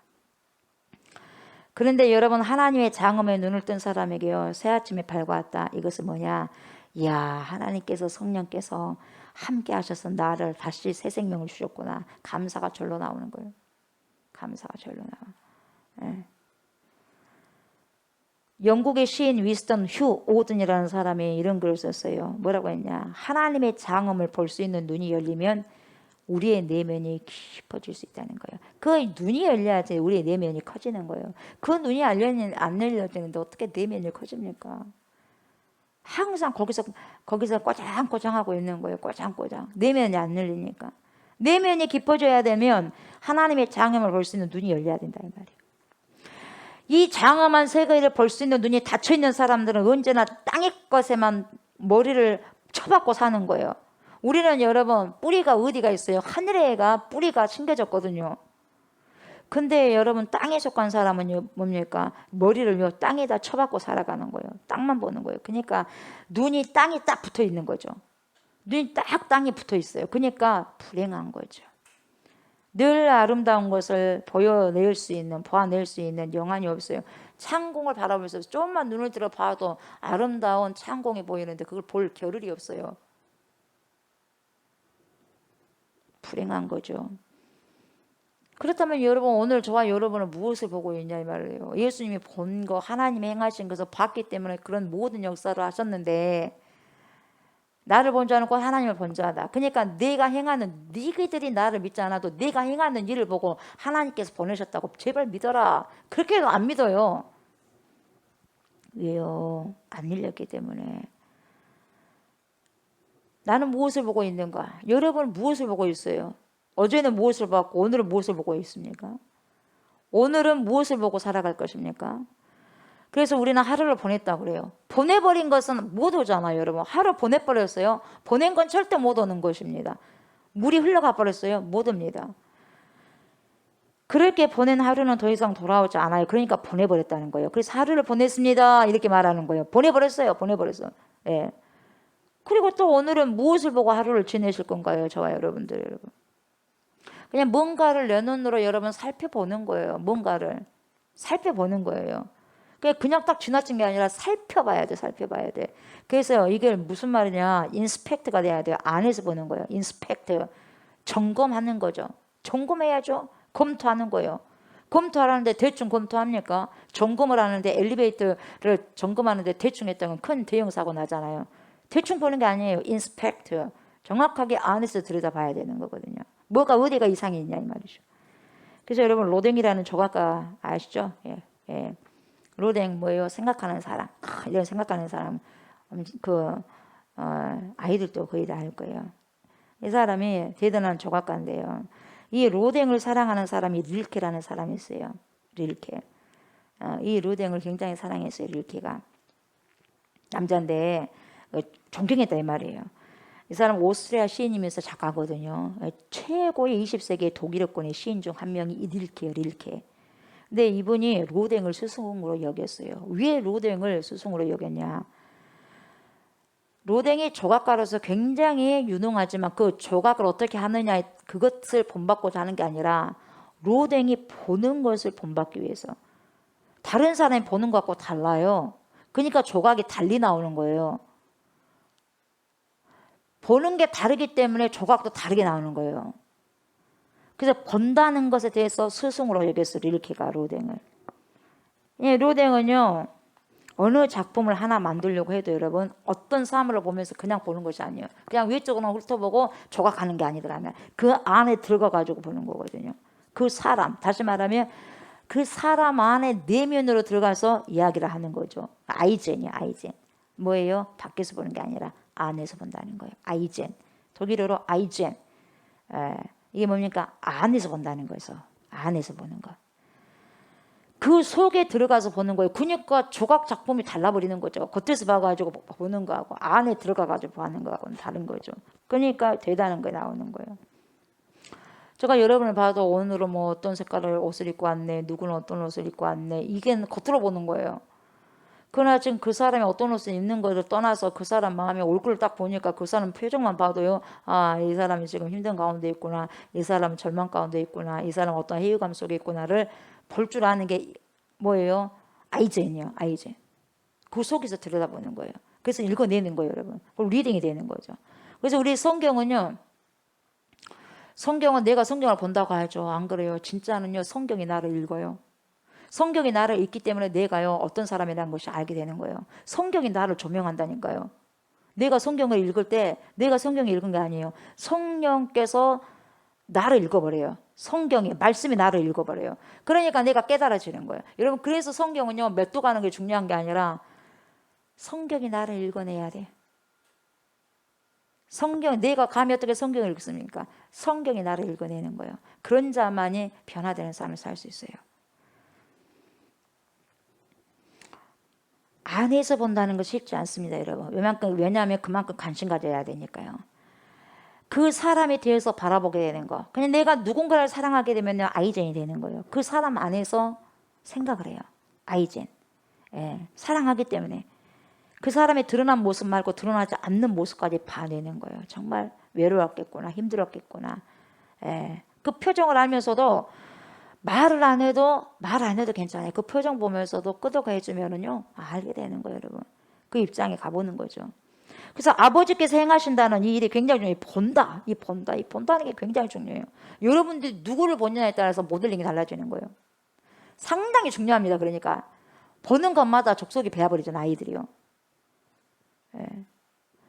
그런데 여러분 하나님의 장엄에 눈을 뜬 사람에게요. 새아침이 밝아왔다. 이것은 뭐냐? 이야 하나님께서 성령께서 함께 하셔서 나를 다시 새 생명을 주셨구나. 감사가 절로 나오는 거예요. 감사가 절로 나와. 예. 영국의 시인 위스턴 휴 오든이라는 사람이 이런 글을 썼어요. 뭐라고 했냐? 하나님의 장엄을 볼 수 있는 눈이 열리면 우리의 내면이 깊어질 수 있다는 거예요. 그 눈이 열려야지 우리의 내면이 커지는 거예요. 그 눈이 안 열려지는데 어떻게 내면이 커집니까? 항상 거기서 꼬장꼬장하고 있는 거예요. 꼬장꼬장. 내면이 안 열리니까. 내면이 깊어져야 되면 하나님의 장엄을 볼 수 있는 눈이 열려야 된다 이 말이에요. 이 장엄한 세계를 볼 수 있는 눈이 닫혀 있는 사람들은 언제나 땅의 것에만 머리를 쳐박고 사는 거예요. 우리는 여러분 뿌리가 어디가 있어요? 하늘에가 뿌리가 심겨졌거든요. 근데 여러분 땅에 속한 사람은 뭡니까? 머리를 땅에다 쳐박고 살아가는 거예요. 땅만 보는 거예요. 그러니까 눈이 땅에 딱 붙어 있는 거죠. 눈이 딱 땅에 붙어 있어요. 그러니까 불행한 거죠. 늘 아름다운 것을 보아낼 수 있는 영안이 없어요. 창공을 바라보면서 조금만 눈을 들어 봐도 아름다운 창공이 보이는데 그걸 볼 겨를이 없어요. 불행한 거죠. 그렇다면 여러분 오늘 저와 여러분은 무엇을 보고 있냐 이 말이에요. 예수님이 본 거 하나님이 행하신 것을 봤기 때문에 그런 모든 역사를 하셨는데 나를 본 자는 곧 하나님을 본 자다. 그러니까 내가 행하는 너희들이 나를 믿지 않아도 내가 행하는 일을 보고 하나님께서 보내셨다고 제발 믿어라. 그렇게 해도 안 믿어요. 왜요? 안 열렸기 때문에. 나는 무엇을 보고 있는가? 여러분은 무엇을 보고 있어요? 어제는 무엇을 봤고 오늘은 무엇을 보고 있습니까? 오늘은 무엇을 보고 살아갈 것입니까? 그래서 우리는 하루를 보냈다고 그래요. 보내버린 것은 못 오잖아요, 여러분. 하루 보내버렸어요. 보낸 건 절대 못 오는 것입니다. 물이 흘러가 버렸어요. 못 옵니다. 그렇게 보낸 하루는 더 이상 돌아오지 않아요. 그러니까 보내버렸다는 거예요. 그래서 하루를 보냈습니다. 이렇게 말하는 거예요. 보내버렸어요. 보내버렸어요. 예. 그리고 또 오늘은 무엇을 보고 하루를 지내실 건가요? 저와 여러분들 여러분. 그냥 뭔가를 내 눈으로 여러분 살펴보는 거예요. 뭔가를 살펴보는 거예요. 그냥 딱 지나친 게 아니라 살펴봐야 돼. 살펴봐야 돼. 그래서 이게 무슨 말이냐. 인스펙트가 돼야 돼요. 안에서 보는 거예요. 인스펙트. 점검하는 거죠. 점검해야죠. 검토하는 거예요. 검토하라는데 대충 검토합니까? 점검을 하는데 엘리베이터를 점검하는데 대충 했다면 큰 대형 사고 나잖아요. 대충 보는 게 아니에요. 인스펙트. 정확하게 안에서 들여다봐야 되는 거거든요. 뭐가 어디가 이상이 있냐 이 말이죠. 그래서 여러분 로댕이라는 조각가 아시죠? 예, 예. 로댕 뭐예요? 생각하는 사람. 이런 생각하는 사람. 아이들도 거의 다 알 거예요. 이 사람이 대단한 조각가인데요. 이 로댕을 사랑하는 사람이 릴케라는 사람이 있어요. 릴케. 이 로댕을 굉장히 사랑했어요. 릴케가. 남자인데 존경했다 이 말이에요. 이 사람 오스트리아 시인이면서 작가거든요. 최고의 20세기 독일어권의 시인 중 한 명이 이 릴케예요. 릴케. 근데 이분이 로댕을 스승으로 여겼어요. 왜 로댕을 스승으로 여겼냐? 로댕이 조각가로서 굉장히 유능하지만 그 조각을 어떻게 하느냐 그것을 본받고자 하는 게 아니라 로댕이 보는 것을 본받기 위해서. 다른 사람이 보는 것하고 달라요. 그러니까 조각이 달리 나오는 거예요. 보는 게 다르기 때문에 조각도 다르게 나오는 거예요. 그래서 본다는 것에 대해서 스승으로 여겼어요. 릴케가 로댕을. 예, 로댕은요. 어느 작품을 하나 만들려고 해도 여러분 어떤 사물을 보면서 그냥 보는 것이 아니에요. 그냥 외적으로만 훑어보고 조각하는 게 아니더라면 그 안에 들어가가지고 보는 거거든요. 그 사람, 다시 말하면 그 사람 안에 내면으로 들어가서 이야기를 하는 거죠. 아이젠이에요. 아이젠. 뭐예요? 밖에서 보는 게 아니라 안에서 본다는 거예요. 아이젠. 독일어로 아이젠. 이게 뭡니까? 안에서 본다는 거에서 안에서 보는 거. 그 속에 들어가서 보는 거예요. 그러니까 조각 작품이 달라버리는 거죠. 겉에서 봐가지고 보는 거하고 안에 들어가가지고 보는 거하고는 다른 거죠. 그러니까 대단한 게 나오는 거예요. 제가 여러분을 봐도 오늘은 뭐 어떤 색깔의 옷을 입고 왔네, 누구는 어떤 옷을 입고 왔네, 이게 겉으로 보는 거예요. 그러나 지금 그 사람이 어떤 옷을 입는 것을 떠나서 그 사람 마음에 얼굴을 딱 보니까 그 사람 표정만 봐도요, 아, 이 사람이 지금 힘든 가운데 있구나, 이 사람은 절망 가운데 있구나, 이 사람은 어떤 해유감 속에 있구나를 볼 줄 아는 게 뭐예요? 아이젠이요. 아이젠. 그 속에서 들여다보는 거예요. 그래서 읽어내는 거예요, 여러분. 그럼 리딩이 되는 거죠. 그래서 우리 성경은요, 성경은 내가 성경을 본다고 하죠. 안 그래요? 진짜는요, 성경이 나를 읽어요. 성경이 나를 읽기 때문에 내가요, 어떤 사람이라는 것이 알게 되는 거예요. 성경이 나를 조명한다니까요. 내가 성경을 읽을 때 내가 성경을 읽은 게 아니에요. 성령께서 나를 읽어버려요. 성경이 말씀이 나를 읽어버려요. 그러니까 내가 깨달아지는 거예요. 여러분, 그래서 성경은요, 몇 도 가는 게 중요한 게 아니라 성경이 나를 읽어내야 돼. 성경, 내가 감히 어떻게 성경을 읽습니까? 성경이 나를 읽어내는 거예요. 그런 자만이 변화되는 삶을 살 수 있어요. 안에서 본다는 거 쉽지 않습니다, 여러분. 왜냐하면 그만큼 관심 가져야 되니까요. 그 사람에 대해서 바라보게 되는 거. 그냥 내가 누군가를 사랑하게 되면 아이젠이 되는 거예요. 그 사람 안에서 생각을 해요. 아이젠. 예, 사랑하기 때문에. 그 사람의 드러난 모습 말고 드러나지 않는 모습까지 봐내는 거예요. 정말 외로웠겠구나, 힘들었겠구나. 예, 그 표정을 알면서도 말을 안 해도 괜찮아요. 그 표정 보면서도 끄덕여 해주면은요, 알게 되는 거예요, 여러분. 그 입장에 가보는 거죠. 그래서 아버지께서 행하신다는 이 일이 굉장히 중요해요. 이 본다는 게 굉장히 중요해요. 여러분들이 누구를 보느냐에 따라서 모델링이 달라지는 거예요. 상당히 중요합니다. 그러니까 보는 것마다 족속이 배워버리잖아요, 아이들이요. 예.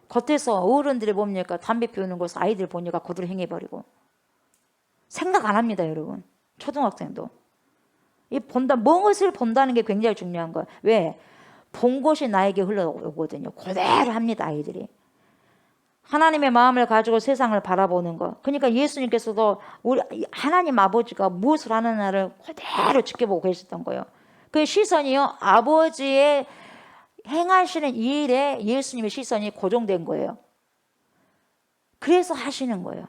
겉에서 어른들이 보니까 담배 피우는 것을 아이들 보니까 그대로 행해버리고 생각 안 합니다, 여러분. 초등학생도. 무엇을 본다는 게 굉장히 중요한 거예요. 왜? 본 것이 나에게 흘러오거든요. 그대로 합니다, 아이들이. 하나님의 마음을 가지고 세상을 바라보는 거. 그러니까 예수님께서도 우리 하나님 아버지가 무엇을 하느냐를 그대로 지켜보고 계셨던 거예요. 그 시선이요, 아버지의 행하시는 일에 예수님의 시선이 고정된 거예요. 그래서 하시는 거예요.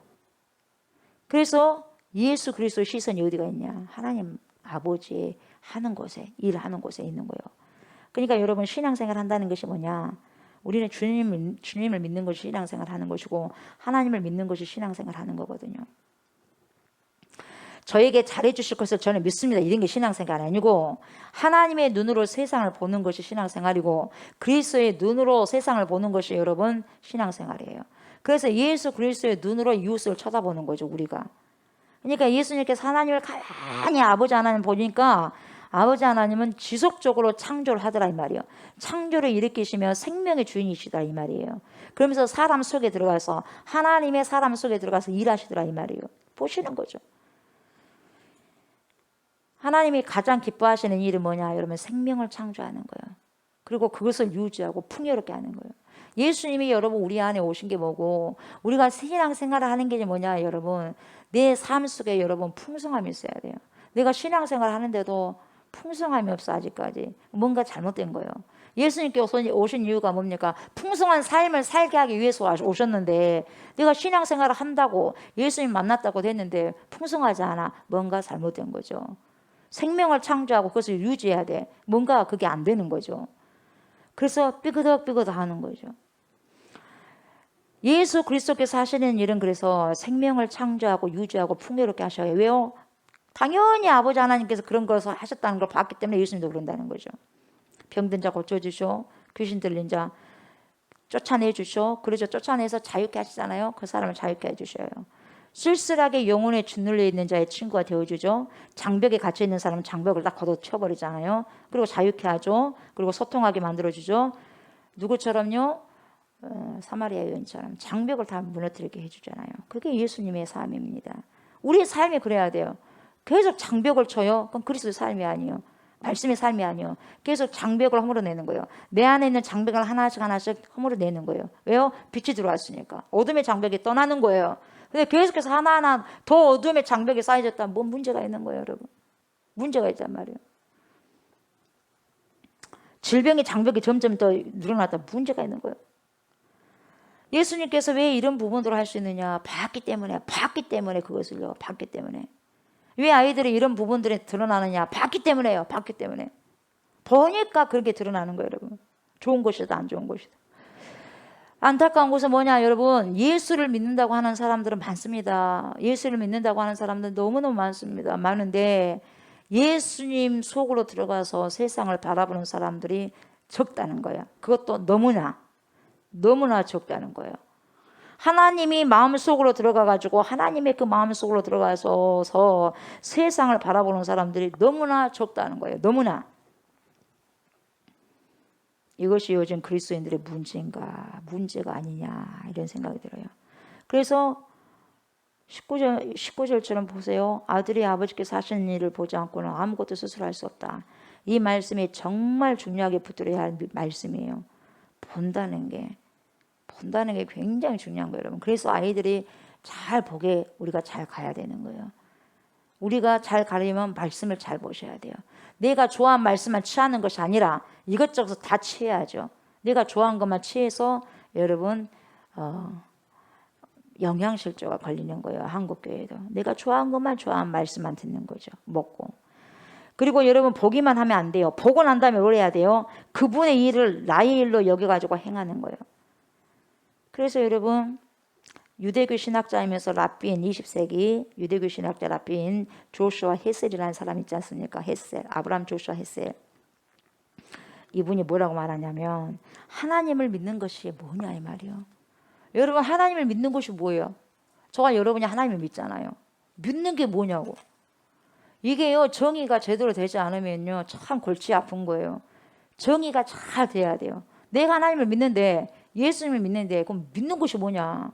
그래서 예수 그리스도의 시선이 어디가 있냐? 하나님 아버지의 하는 곳에, 일하는 곳에 있는 거예요. 그러니까 여러분, 신앙생활 한다는 것이 뭐냐? 우리는 주님을 믿는 것이 신앙생활 하는 것이고 하나님을 믿는 것이 신앙생활 하는 거거든요. 저에게 잘해주실 것을 저는 믿습니다. 이런 게 신앙생활 아니고 하나님의 눈으로 세상을 보는 것이 신앙생활이고 그리스도의 눈으로 세상을 보는 것이 여러분 신앙생활이에요. 그래서 예수 그리스도의 눈으로 이웃을 쳐다보는 거죠, 우리가. 그러니까 예수님께서 하나님을 가만히 아버지 하나님 보니까 아버지 하나님은 지속적으로 창조를 하더라 이 말이에요. 창조를 일으키시며 생명의 주인이시다 이 말이에요. 그러면서 사람 속에 들어가서 하나님의 사람 속에 들어가서 일하시더라 이 말이에요. 보시는 거죠. 하나님이 가장 기뻐하시는 일은 뭐냐? 여러분, 생명을 창조하는 거예요. 그리고 그것을 유지하고 풍요롭게 하는 거예요. 예수님이 여러분 우리 안에 오신 게 뭐고, 우리가 신앙생활을 하는 게 뭐냐 여러분, 내 삶 속에 여러분 풍성함이 있어야 돼요. 내가 신앙생활을 하는데도 풍성함이 없어 아직까지. 뭔가 잘못된 거예요. 예수님께서 오신 이유가 뭡니까? 풍성한 삶을 살게 하기 위해서 오셨는데, 내가 신앙생활을 한다고 예수님 만났다고 됐는데 풍성하지 않아. 뭔가 잘못된 거죠. 생명을 창조하고 그것을 유지해야 돼. 뭔가 그게 안 되는 거죠. 그래서 삐그덕삐그덕 하는 거죠. 예수 그리스도께서 하시는 일은 그래서 생명을 창조하고 유지하고 풍요롭게 하셔요. 왜요? 당연히 아버지 하나님께서 그런 것을 하셨다는 걸 봤기 때문에 예수님도 그런다는 거죠. 병든 자 고쳐주셔, 귀신 들린 자 쫓아내주셔. 그러죠. 쫓아내서 자유케 하시잖아요. 그 사람을 자유케 해주셔요. 쓸쓸하게 영혼에 짓눌려 있는 자의 친구가 되어주죠. 장벽에 갇혀있는 사람은 장벽을 딱 걷어쳐버리잖아요. 그리고 자유케 하죠. 그리고 소통하게 만들어주죠. 누구처럼요? 사마리아 여인처럼 장벽을 다 무너뜨리게 해주잖아요. 그게 예수님의 삶입니다. 우리의 삶이 그래야 돼요. 계속 장벽을 쳐요. 그럼 그리스도의 삶이 아니에요. 말씀의 삶이 아니에요. 계속 장벽을 허물어내는 거예요. 내 안에 있는 장벽을 하나씩 허물어내는 거예요. 왜요? 빛이 들어왔으니까. 어둠의 장벽이 떠나는 거예요. 근데 계속해서 하나하나 더 어둠의 장벽이 쌓여졌다면 뭔 문제가 있는 거예요, 여러분? 문제가 있단 말이에요. 질병의 장벽이 점점 더 늘어났다 문제가 있는 거예요. 예수님께서 왜 이런 부분들을 할 수 있느냐? 봤기 때문에 그것을요. 봤기 때문에. 왜 아이들이 이런 부분들이 드러나느냐? 봤기 때문에요. 봤기 때문에. 보니까 그렇게 드러나는 거예요, 여러분. 좋은 것이다, 안 좋은 것이다. 안타까운 것은 뭐냐, 여러분. 예수를 믿는다고 하는 사람들은 많습니다. 예수를 믿는다고 하는 사람들은 너무너무 많습니다. 많은데 예수님 속으로 들어가서 세상을 바라보는 사람들이 적다는 거예요. 그것도 너무나 적다는 거예요. 하나님이 마음속으로 들어가가지고 하나님의 그 마음속으로 들어가서 세상을 바라보는 사람들이 너무나 적다는 거예요. 너무나. 이것이 요즘 그리스도인들의 문제가 아니냐 이런 생각이 들어요. 그래서 19절처럼 보세요. 아들이 아버지께서 하시는 일을 보지 않고는 아무것도 스스로 할 수 없다. 이 말씀이 정말 중요하게 붙들어야 할 말씀이에요. 본다는 게 굉장히 중요한 거예요, 여러분. 그래서 아이들이 잘 보게 우리가 잘 가야 되는 거예요. 우리가 잘 가려면 말씀을 잘 보셔야 돼요. 내가 좋아하는 말씀만 취하는 것이 아니라 이것저것 다 취해야죠. 내가 좋아하는 것만 취해서 여러분 영양실조가 걸리는 거예요. 한국교회도. 내가 좋아하는 것만 좋아하는 말씀만 듣는 거죠. 먹고. 그리고 여러분 보기만 하면 안 돼요. 보고 난 다음에 뭘 해야 돼요? 그분의 일을 나의 일로 여겨가지고 행하는 거예요. 그래서 여러분 유대교 신학자이면서 랍비인 20세기 유대교 신학자 랍비인 조슈아 헤셀이라는 사람 있지 않습니까? 헤셀, 아브라함 조슈아 헤셀. 이분이 뭐라고 말하냐면 하나님을 믿는 것이 뭐냐 이 말이에요. 여러분 하나님을 믿는 것이 뭐예요? 저와 여러분이 하나님을 믿잖아요. 믿는 게 뭐냐고. 이게요 정의가 제대로 되지 않으면요 참 골치 아픈 거예요. 정의가 잘 돼야 돼요. 내가 하나님을 믿는데 예수님을 믿는데 그럼 믿는 것이 뭐냐?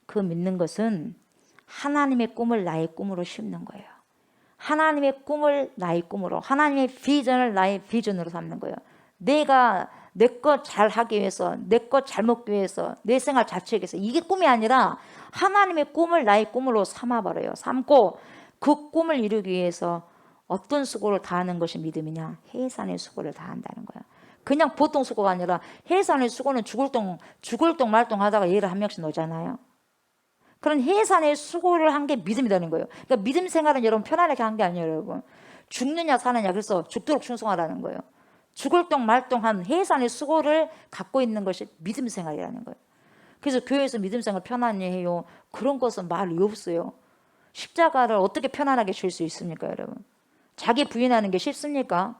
그 믿는 것은 하나님의 꿈을 나의 꿈으로 심는 거예요. 하나님의 꿈을 나의 꿈으로, 하나님의 비전을 나의 비전으로 삼는 거예요. 내가 내 것 잘하기 위해서, 내 것 잘 먹기 위해서, 내 생활 잘 채우기 위해서 이게 꿈이 아니라 하나님의 꿈을 나의 꿈으로 삼아버려요. 삼고 그 꿈을 이루기 위해서 어떤 수고를 다하는 것이 믿음이냐? 해산의 수고를 다한다는 거예요. 그냥 보통 수고가 아니라 해산의 수고는 죽을 똥 말똥 하다가 얘를 한 명씩 놓잖아요. 그런 해산의 수고를 한 게 믿음이라는 거예요. 그러니까 믿음 생활은 여러분 편안하게 한 게 아니에요, 여러분. 죽느냐 사느냐 그래서 죽도록 충성하라는 거예요. 죽을 똥 말똥 한 해산의 수고를 갖고 있는 것이 믿음 생활이라는 거예요. 그래서 교회에서 믿음 생활 편안히 해요. 그런 것은 말이 없어요. 십자가를 어떻게 편안하게 줄 수 있습니까, 여러분? 자기 부인하는 게 쉽습니까?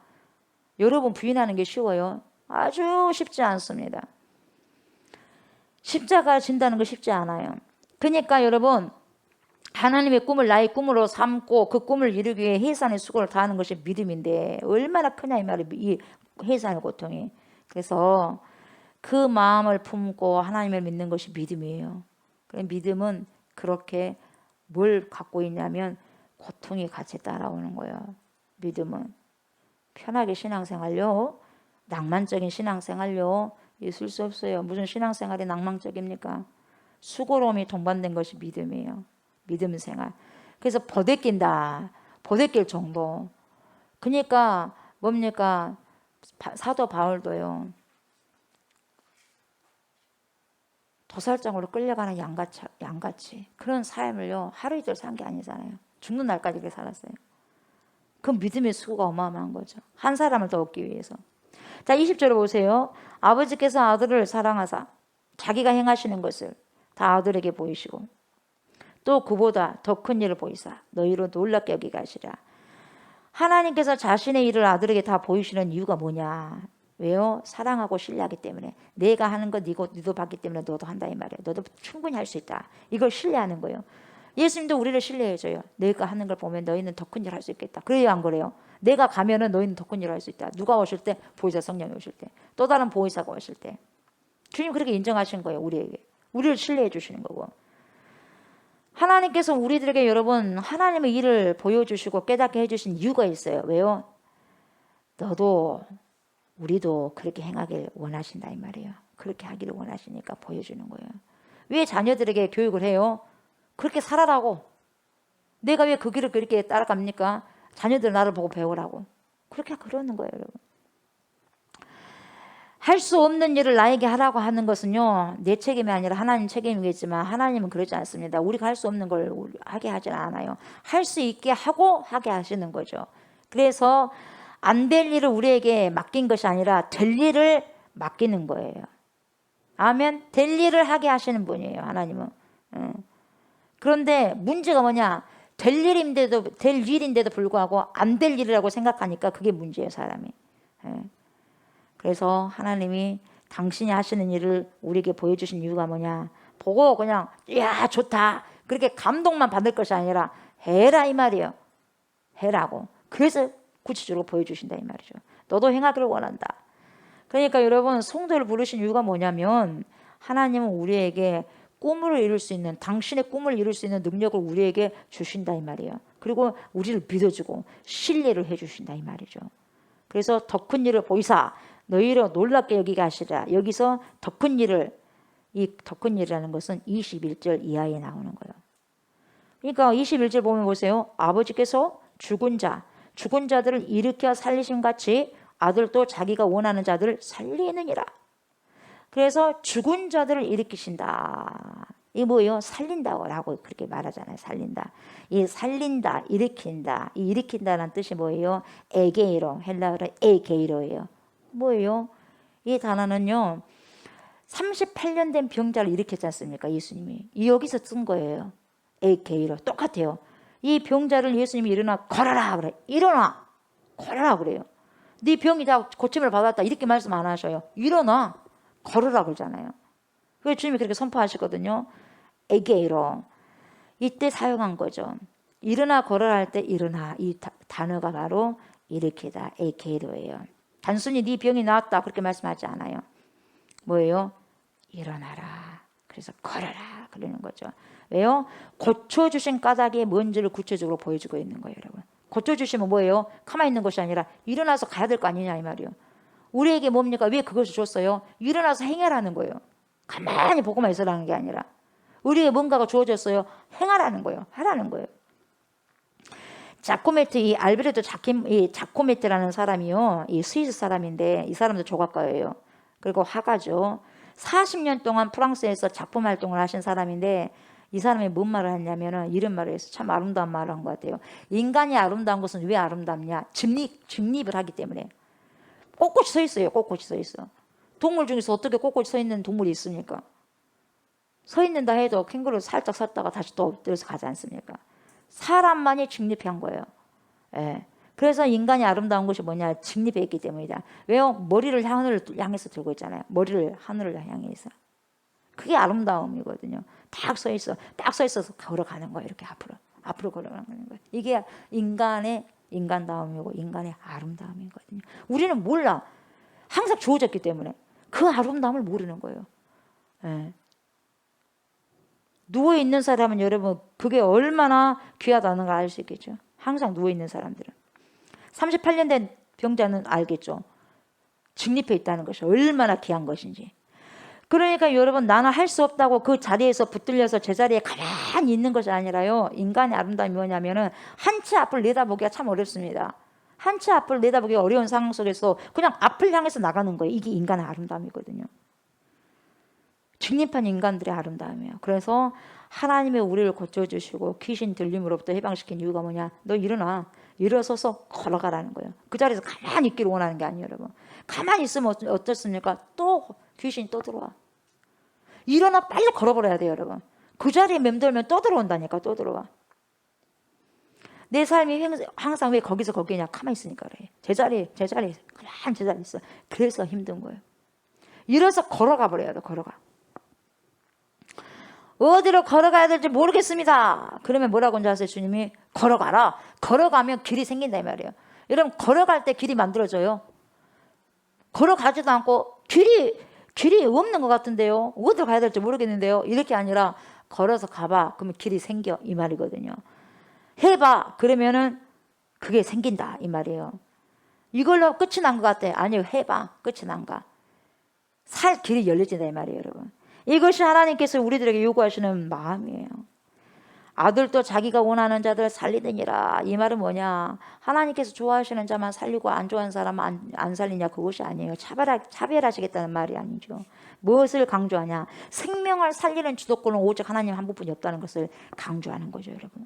여러분 부인하는 게 쉬워요? 아주 쉽지 않습니다. 십자가 진다는 거 쉽지 않아요. 그러니까 여러분 하나님의 꿈을 나의 꿈으로 삼고 그 꿈을 이루기 위해 해산의 수고를 다하는 것이 믿음인데 얼마나 크냐 이 말이 이 해산의 고통이. 그래서 그 마음을 품고 하나님을 믿는 것이 믿음이에요. 그래서 믿음은 그렇게 뭘 갖고 있냐면 고통이 같이 따라오는 거예요. 믿음은 편하게 신앙생활요, 낭만적인 신앙생활요, 있을 수 없어요. 무슨 신앙생활이 낭만적입니까? 수고로움이 동반된 것이 믿음이에요. 믿음 생활. 그래서 버대낀다. 버대낄 정도. 그러니까 뭡니까? 사도 바울도요. 도살장으로 끌려가는 양같이 그런 삶을요. 하루 이틀 산 게 아니잖아요. 죽는 날까지 그렇게 살았어요. 그 믿음의 수고가 어마어마한 거죠. 한 사람을 더 얻기 위해서. 자, 20절을 보세요. 아버지께서 아들을 사랑하사 자기가 행하시는 것을 다 아들에게 보이시고 또 그보다 더 큰 일을 보이사 너희로 놀랍게 여기게 하시라. 하나님께서 자신의 일을 아들에게 다 보이시는 이유가 뭐냐? 왜요? 사랑하고 신뢰하기 때문에. 내가 하는 거 니도 봤기 때문에 너도 한다 이 말이에요. 너도 충분히 할 수 있다. 이걸 신뢰하는 거예요. 예수님도 우리를 신뢰해줘요. 내가 하는 걸 보면 너희는 더 큰 일 할 수 있겠다. 그래요, 안 그래요? 내가 가면은 너희는 더 큰 일 할 수 있다. 누가 오실 때? 보혜사 성령이 오실 때. 또 다른 보혜사가 오실 때. 주님 그렇게 인정하신 거예요. 우리에게. 우리를 신뢰해 주시는 거고. 하나님께서 우리들에게 여러분 하나님의 일을 보여주시고 깨닫게 해주신 이유가 있어요. 왜요? 너도 우리도 그렇게 행하길 원하신다 이 말이에요. 그렇게 하기를 원하시니까 보여주는 거예요. 왜 자녀들에게 교육을 해요? 그렇게 살아라고. 내가 왜 그 길을 그렇게 따라갑니까? 자녀들 나를 보고 배우라고. 그렇게 그러는 거예요, 여러분. 할 수 없는 일을 나에게 하라고 하는 것은요, 내 책임이 아니라 하나님 책임이겠지만 하나님은 그러지 않습니다. 우리가 할 수 없는 걸 하게 하지는 않아요. 할 수 있게 하고 하게 하시는 거죠. 그래서 안 될 일을 우리에게 맡긴 것이 아니라 될 일을 맡기는 거예요. 아멘. 될 일을 하게 하시는 분이에요, 하나님은. 그런데 문제가 뭐냐? 될 일인데도 불구하고 안 될 일이라고 생각하니까 그게 문제예요, 사람이. 그래서 하나님이 당신이 하시는 일을 우리에게 보여주신 이유가 뭐냐? 보고 그냥 야 좋다 그렇게 감동만 받을 것이 아니라 해라 이 말이에요. 해라고. 그래서 구체적으로 보여주신다 이 말이죠. 너도 행하기를 원한다. 그러니까 여러분 성도를 부르신 이유가 뭐냐면 하나님은 우리에게 꿈을 이룰 수 있는 당신의 꿈을 이룰 수 있는 능력을 우리에게 주신다 이 말이에요. 그리고 우리를 믿어주고 신뢰를 해주신다 이 말이죠. 그래서 더 큰 일을 보이사 너희로 놀랍게 여기게 하시라. 여기서 더 큰 일을 이 더 큰 일이라는 것은 21절 이하에 나오는 거예요. 그러니까 21절 보면 보세요. 아버지께서 죽은 자들을 일으켜 살리신 같이 아들도 자기가 원하는 자들을 살리느니라. 그래서 죽은 자들을 일으키신다. 이 뭐예요? 살린다고 그렇게 말하잖아요. 살린다. 이 살린다, 일으킨다. 이 일으킨다는 뜻이 뭐예요? 에게이로, 헬라어로 에게이로예요. 뭐예요? 이 단어는요. 38년 된 병자를 일으켰지 않습니까? 예수님이. 여기서 쓴 거예요. 에게이로. 똑같아요. 이 병자를 예수님이 일어나 걸어라 그래. 일어나. 걸어라 그래요. 네 병이 다 고침을 받았다. 이렇게 말씀 안 하셔요. 일어나. 걸으라 그러잖아요. 그래서 주님이 그렇게 선포하시거든요. 에게이로. 이때 사용한 거죠. 일어나 걸어라 할 때 일어나. 이 단어가 바로 일으키다. 에게이로예요. 단순히 네 병이 나았다 그렇게 말씀하지 않아요. 뭐예요? 일어나라. 그래서 걸어라 그러는 거죠. 왜요? 고쳐주신 까닭이 뭔지를 구체적으로 보여주고 있는 거예요, 여러분. 고쳐주시면 뭐예요? 가만히 있는 것이 아니라 일어나서 가야 될 거 아니냐 이 말이에요. 우리에게 뭡니까? 왜 그것을 줬어요? 일어나서 행하라는 거예요. 가만히 보고만 있으라는 게 아니라 우리에게 뭔가가 주어졌어요. 행하라는 거예요. 하라는 거예요. 자코메트 이 알베르토 자코메트라는 사람이요. 이 스위스 사람인데 이 사람도 조각가예요. 그리고 화가죠. 40년 동안 프랑스에서 작품 활동을 하신 사람인데 이 사람이 뭔 말을 했냐면은 이런 말을 해서 참 아름다운 말을 한 것 같아요. 인간이 아름다운 것은 왜 아름답냐? 직립을 하기 때문에. 꼿꼿이 서 있어요. 꼿꼿이 서 있어. 동물 중에서 어떻게 꼿꼿이 서 있는 동물이 있습니까? 서 있는다 해도 캥거루 살짝 섰다가 다시 또 엎드려서 가지 않습니까? 사람만이 직립한 거예요. 예. 그래서 인간이 아름다운 것이 뭐냐? 직립해 있기 때문이다. 왜요? 머리를 하늘을 향해서 들고 있잖아요. 머리를 하늘을 향해서. 그게 아름다움이거든요. 딱 서 있어. 딱 서 있어서 걸어가는 거예요. 이렇게 앞으로 걸어가는 거예요. 이게 인간의 인간다움이고 인간의 아름다움이거든요. 우리는 몰라. 항상 주어졌기 때문에 그 아름다움을 모르는 거예요. 예. 누워있는 사람은 여러분 그게 얼마나 귀하다는 걸 알 수 있겠죠. 항상 누워있는 사람들은. 38년 된 병자는 알겠죠. 직립해 있다는 것이 얼마나 귀한 것인지. 그러니까 여러분, 나는 할 수 없다고 그 자리에서 붙들려서 제자리에 가만히 있는 것이 아니라요. 인간의 아름다움이 뭐냐면은 한 치 앞을 내다보기가 참 어렵습니다. 한 치 앞을 내다보기 어려운 상황 속에서 그냥 앞을 향해서 나가는 거예요. 이게 인간의 아름다움이거든요. 직립한 인간들의 아름다움이에요. 그래서 하나님의 우리를 고쳐주시고 귀신 들림으로부터 해방시킨 이유가 뭐냐? 너 일어나. 일어서서 걸어가라는 거예요. 그 자리에서 가만히 있기를 원하는 게 아니에요, 여러분. 가만히 있으면 어떻습니까? 또 귀신이 또 들어와. 일어나 빨리 걸어버려야 돼요, 여러분. 그 자리에 맴돌면 또 들어온다니까. 또 들어와. 내 삶이 항상 왜 거기서 거기냐? 가만히 있으니까 그래. 제자리 가만히 제자리 있어. 그래서 힘든 거예요. 일어서 걸어가 버려야 돼. 걸어가. 어디로 걸어가야 될지 모르겠습니다. 그러면 뭐라고 하는지 아세요? 주님이 걸어가라. 걸어가면 길이 생긴다 이 말이에요. 여러분, 걸어갈 때 길이 만들어져요. 걸어가지도 않고 길이 없는 것 같은데요. 어디로 가야 될지 모르겠는데요. 이렇게 아니라 걸어서 가봐. 그러면 길이 생겨 이 말이거든요. 해봐. 그러면은 그게 생긴다 이 말이에요. 이걸로 끝이 난 것 같아. 아니요, 해봐. 끝이 난 가. 살 길이 열려진다 이 말이에요, 여러분. 이것이 하나님께서 우리들에게 요구하시는 마음이에요. 아들도 자기가 원하는 자들 살리느니라. 이 말은 뭐냐? 하나님께서 좋아하시는 자만 살리고 안 좋아하는 사람은 안 살리냐? 그것이 아니에요. 차별하시겠다는 말이 아니죠. 무엇을 강조하냐? 생명을 살리는 주도권은 오직 하나님 한 분뿐이 없다는 것을 강조하는 거죠, 여러분.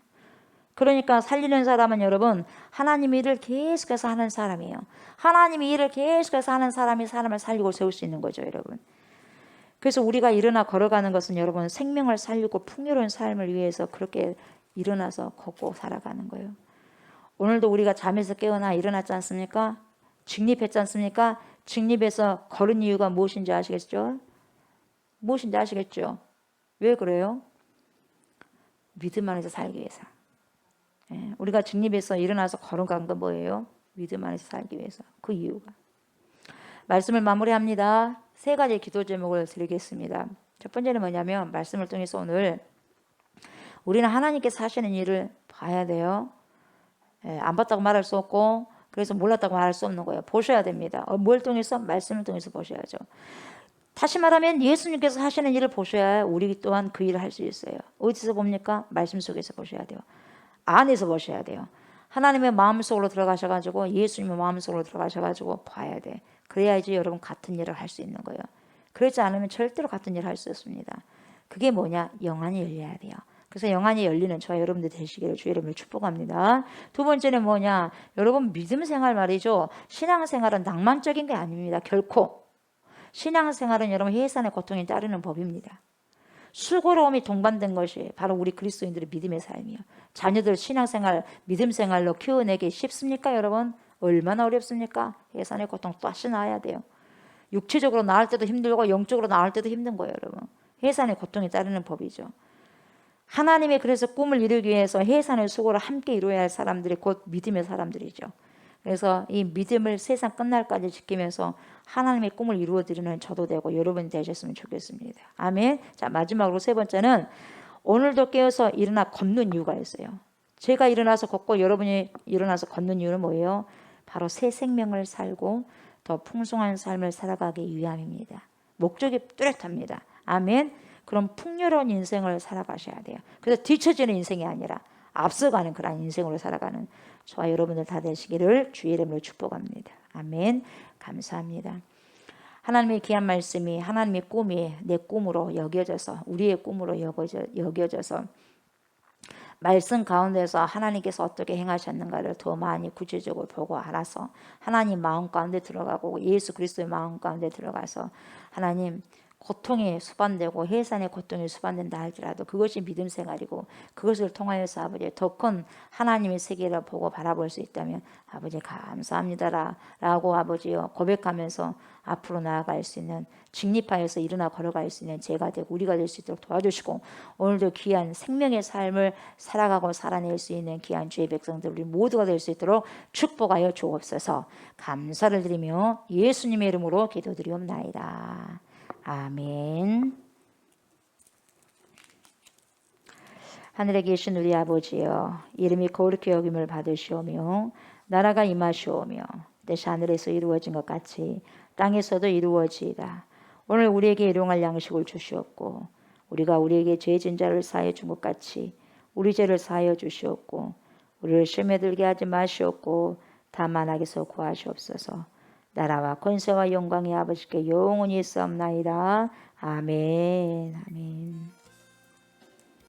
그러니까 살리는 사람은 여러분, 하나님 일을 계속해서 하는 사람이에요. 하나님이 일을 계속해서 하는 사람이 사람을 살리고 세울 수 있는 거죠, 여러분. 그래서 우리가 일어나 걸어가는 것은 여러분, 생명을 살리고 풍요로운 삶을 위해서 그렇게 일어나서 걷고 살아가는 거예요. 오늘도 우리가 잠에서 깨어나 일어났지 않습니까? 직립했지 않습니까? 직립해서 걸은 이유가 무엇인지 아시겠죠? 무엇인지 아시겠죠? 왜 그래요? 믿음 안에서 살기 위해서. 우리가 직립해서 일어나서 걸어간 건 뭐예요? 믿음 안에서 살기 위해서. 그 이유가. 말씀을 마무리합니다. 3가지 기도 제목을 드리겠습니다. 첫 번째는 뭐냐면, 말씀을 통해서 오늘 우리는 하나님께서 하시는 일을 봐야 돼요. 안 봤다고 말할 수 없고, 그래서 몰랐다고 말할 수 없는 거예요. 보셔야 됩니다. 뭘 통해서? 말씀을 통해서 보셔야죠. 다시 말하면 예수님께서 하시는 일을 보셔야 우리 또한 그 일을 할 수 있어요. 어디서 봅니까? 말씀 속에서 보셔야 돼요. 안에서 보셔야 돼요. 하나님의 마음속으로 들어가셔가지고, 예수님의 마음속으로 들어가셔가지고 봐야 돼. 그래야지 여러분 같은 일을 할 수 있는 거예요. 그렇지 않으면 절대로 같은 일을 할 수 없습니다. 그게 뭐냐? 영안이 열려야 돼요. 그래서 영안이 열리는 저와 여러분들 되시기를 주의 이름으로 축복합니다. 두 번째는 뭐냐? 여러분, 믿음 생활 말이죠. 신앙생활은 낭만적인 게 아닙니다. 결코. 신앙생활은 여러분 해산의 고통에 따르는 법입니다. 수고로움이 동반된 것이 바로 우리 그리스도인들의 믿음의 삶이에요. 자녀들 신앙생활, 믿음생활로 키워내기 쉽습니까, 여러분? 얼마나 어렵습니까? 해산의 고통 다시 나아야 돼요. 육체적으로 나을 때도 힘들고 영적으로 나을 때도 힘든 거예요, 여러분. 해산의 고통에 따르는 법이죠. 하나님의 그래서 꿈을 이루기 위해서 해산의 수고를 함께 이루어야 할 사람들이 곧 믿음의 사람들이죠. 그래서 이 믿음을 세상 끝날까지 지키면서 하나님의 꿈을 이루어드리는 저도 되고 여러분이 되셨으면 좋겠습니다. 아멘. 자, 마지막으로 3번째는 오늘도 깨어서 일어나 걷는 이유가 있어요. 제가 일어나서 걷고 여러분이 일어나서 걷는 이유는 뭐예요? 바로 새 생명을 살고 더 풍성한 삶을 살아가기 위함입니다. 목적이 뚜렷합니다. 아멘. 그럼 풍요로운 인생을 살아가셔야 돼요. 그래서 뒤처지는 인생이 아니라 앞서가는 그런 인생으로 살아가는 저와 여러분들 다 되시기를 주의 이름으로 축복합니다. 아멘. 감사합니다. 하나님의 귀한 말씀이 하나님의 꿈이 내 꿈으로 여겨져서 우리의 꿈으로 여겨져서 말씀 가운데서 하나님께서 어떻게 행하셨는가를 더 많이 구체적으로 보고 알아서 하나님 마음 가운데 들어가고 예수 그리스도의 마음 가운데 들어가서 하나님 고통이 수반되고 해산의 고통이 수반된다 할지라도 그것이 믿음 생활이고 그것을 통하여서 아버지 더 큰 하나님의 세계를 보고 바라볼 수 있다면 아버지 감사합니다 라고 아버지요 고백하면서 앞으로 나아갈 수 있는 직립하여서 일어나 걸어갈 수 있는 제가 되고 우리가 될 수 있도록 도와주시고 오늘도 귀한 생명의 삶을 살아가고 살아낼 수 있는 귀한 주의 백성들 우리 모두가 될 수 있도록 축복하여 주옵소서. 감사를 드리며 예수님의 이름으로 기도드리옵나이다. 아멘. 하늘에 계신 우리 아버지여 이름이 거룩히 여김을 받으시오며 나라가 임하시오며 뜻이 하늘에서 이루어진 것 같이 땅에서도 이루어지이다. 오늘 우리에게 일용할 양식을 주시옵고 우리가 우리에게 죄진 자를 사하여 준 것 같이 우리 죄를 사하여 주시옵고 우리를 시험에 들게 하지 마시옵고 다만 악에서 구하시옵소서. 나라와 권세와 영광이 아버지께 영원히 있사옵나이다. 아멘.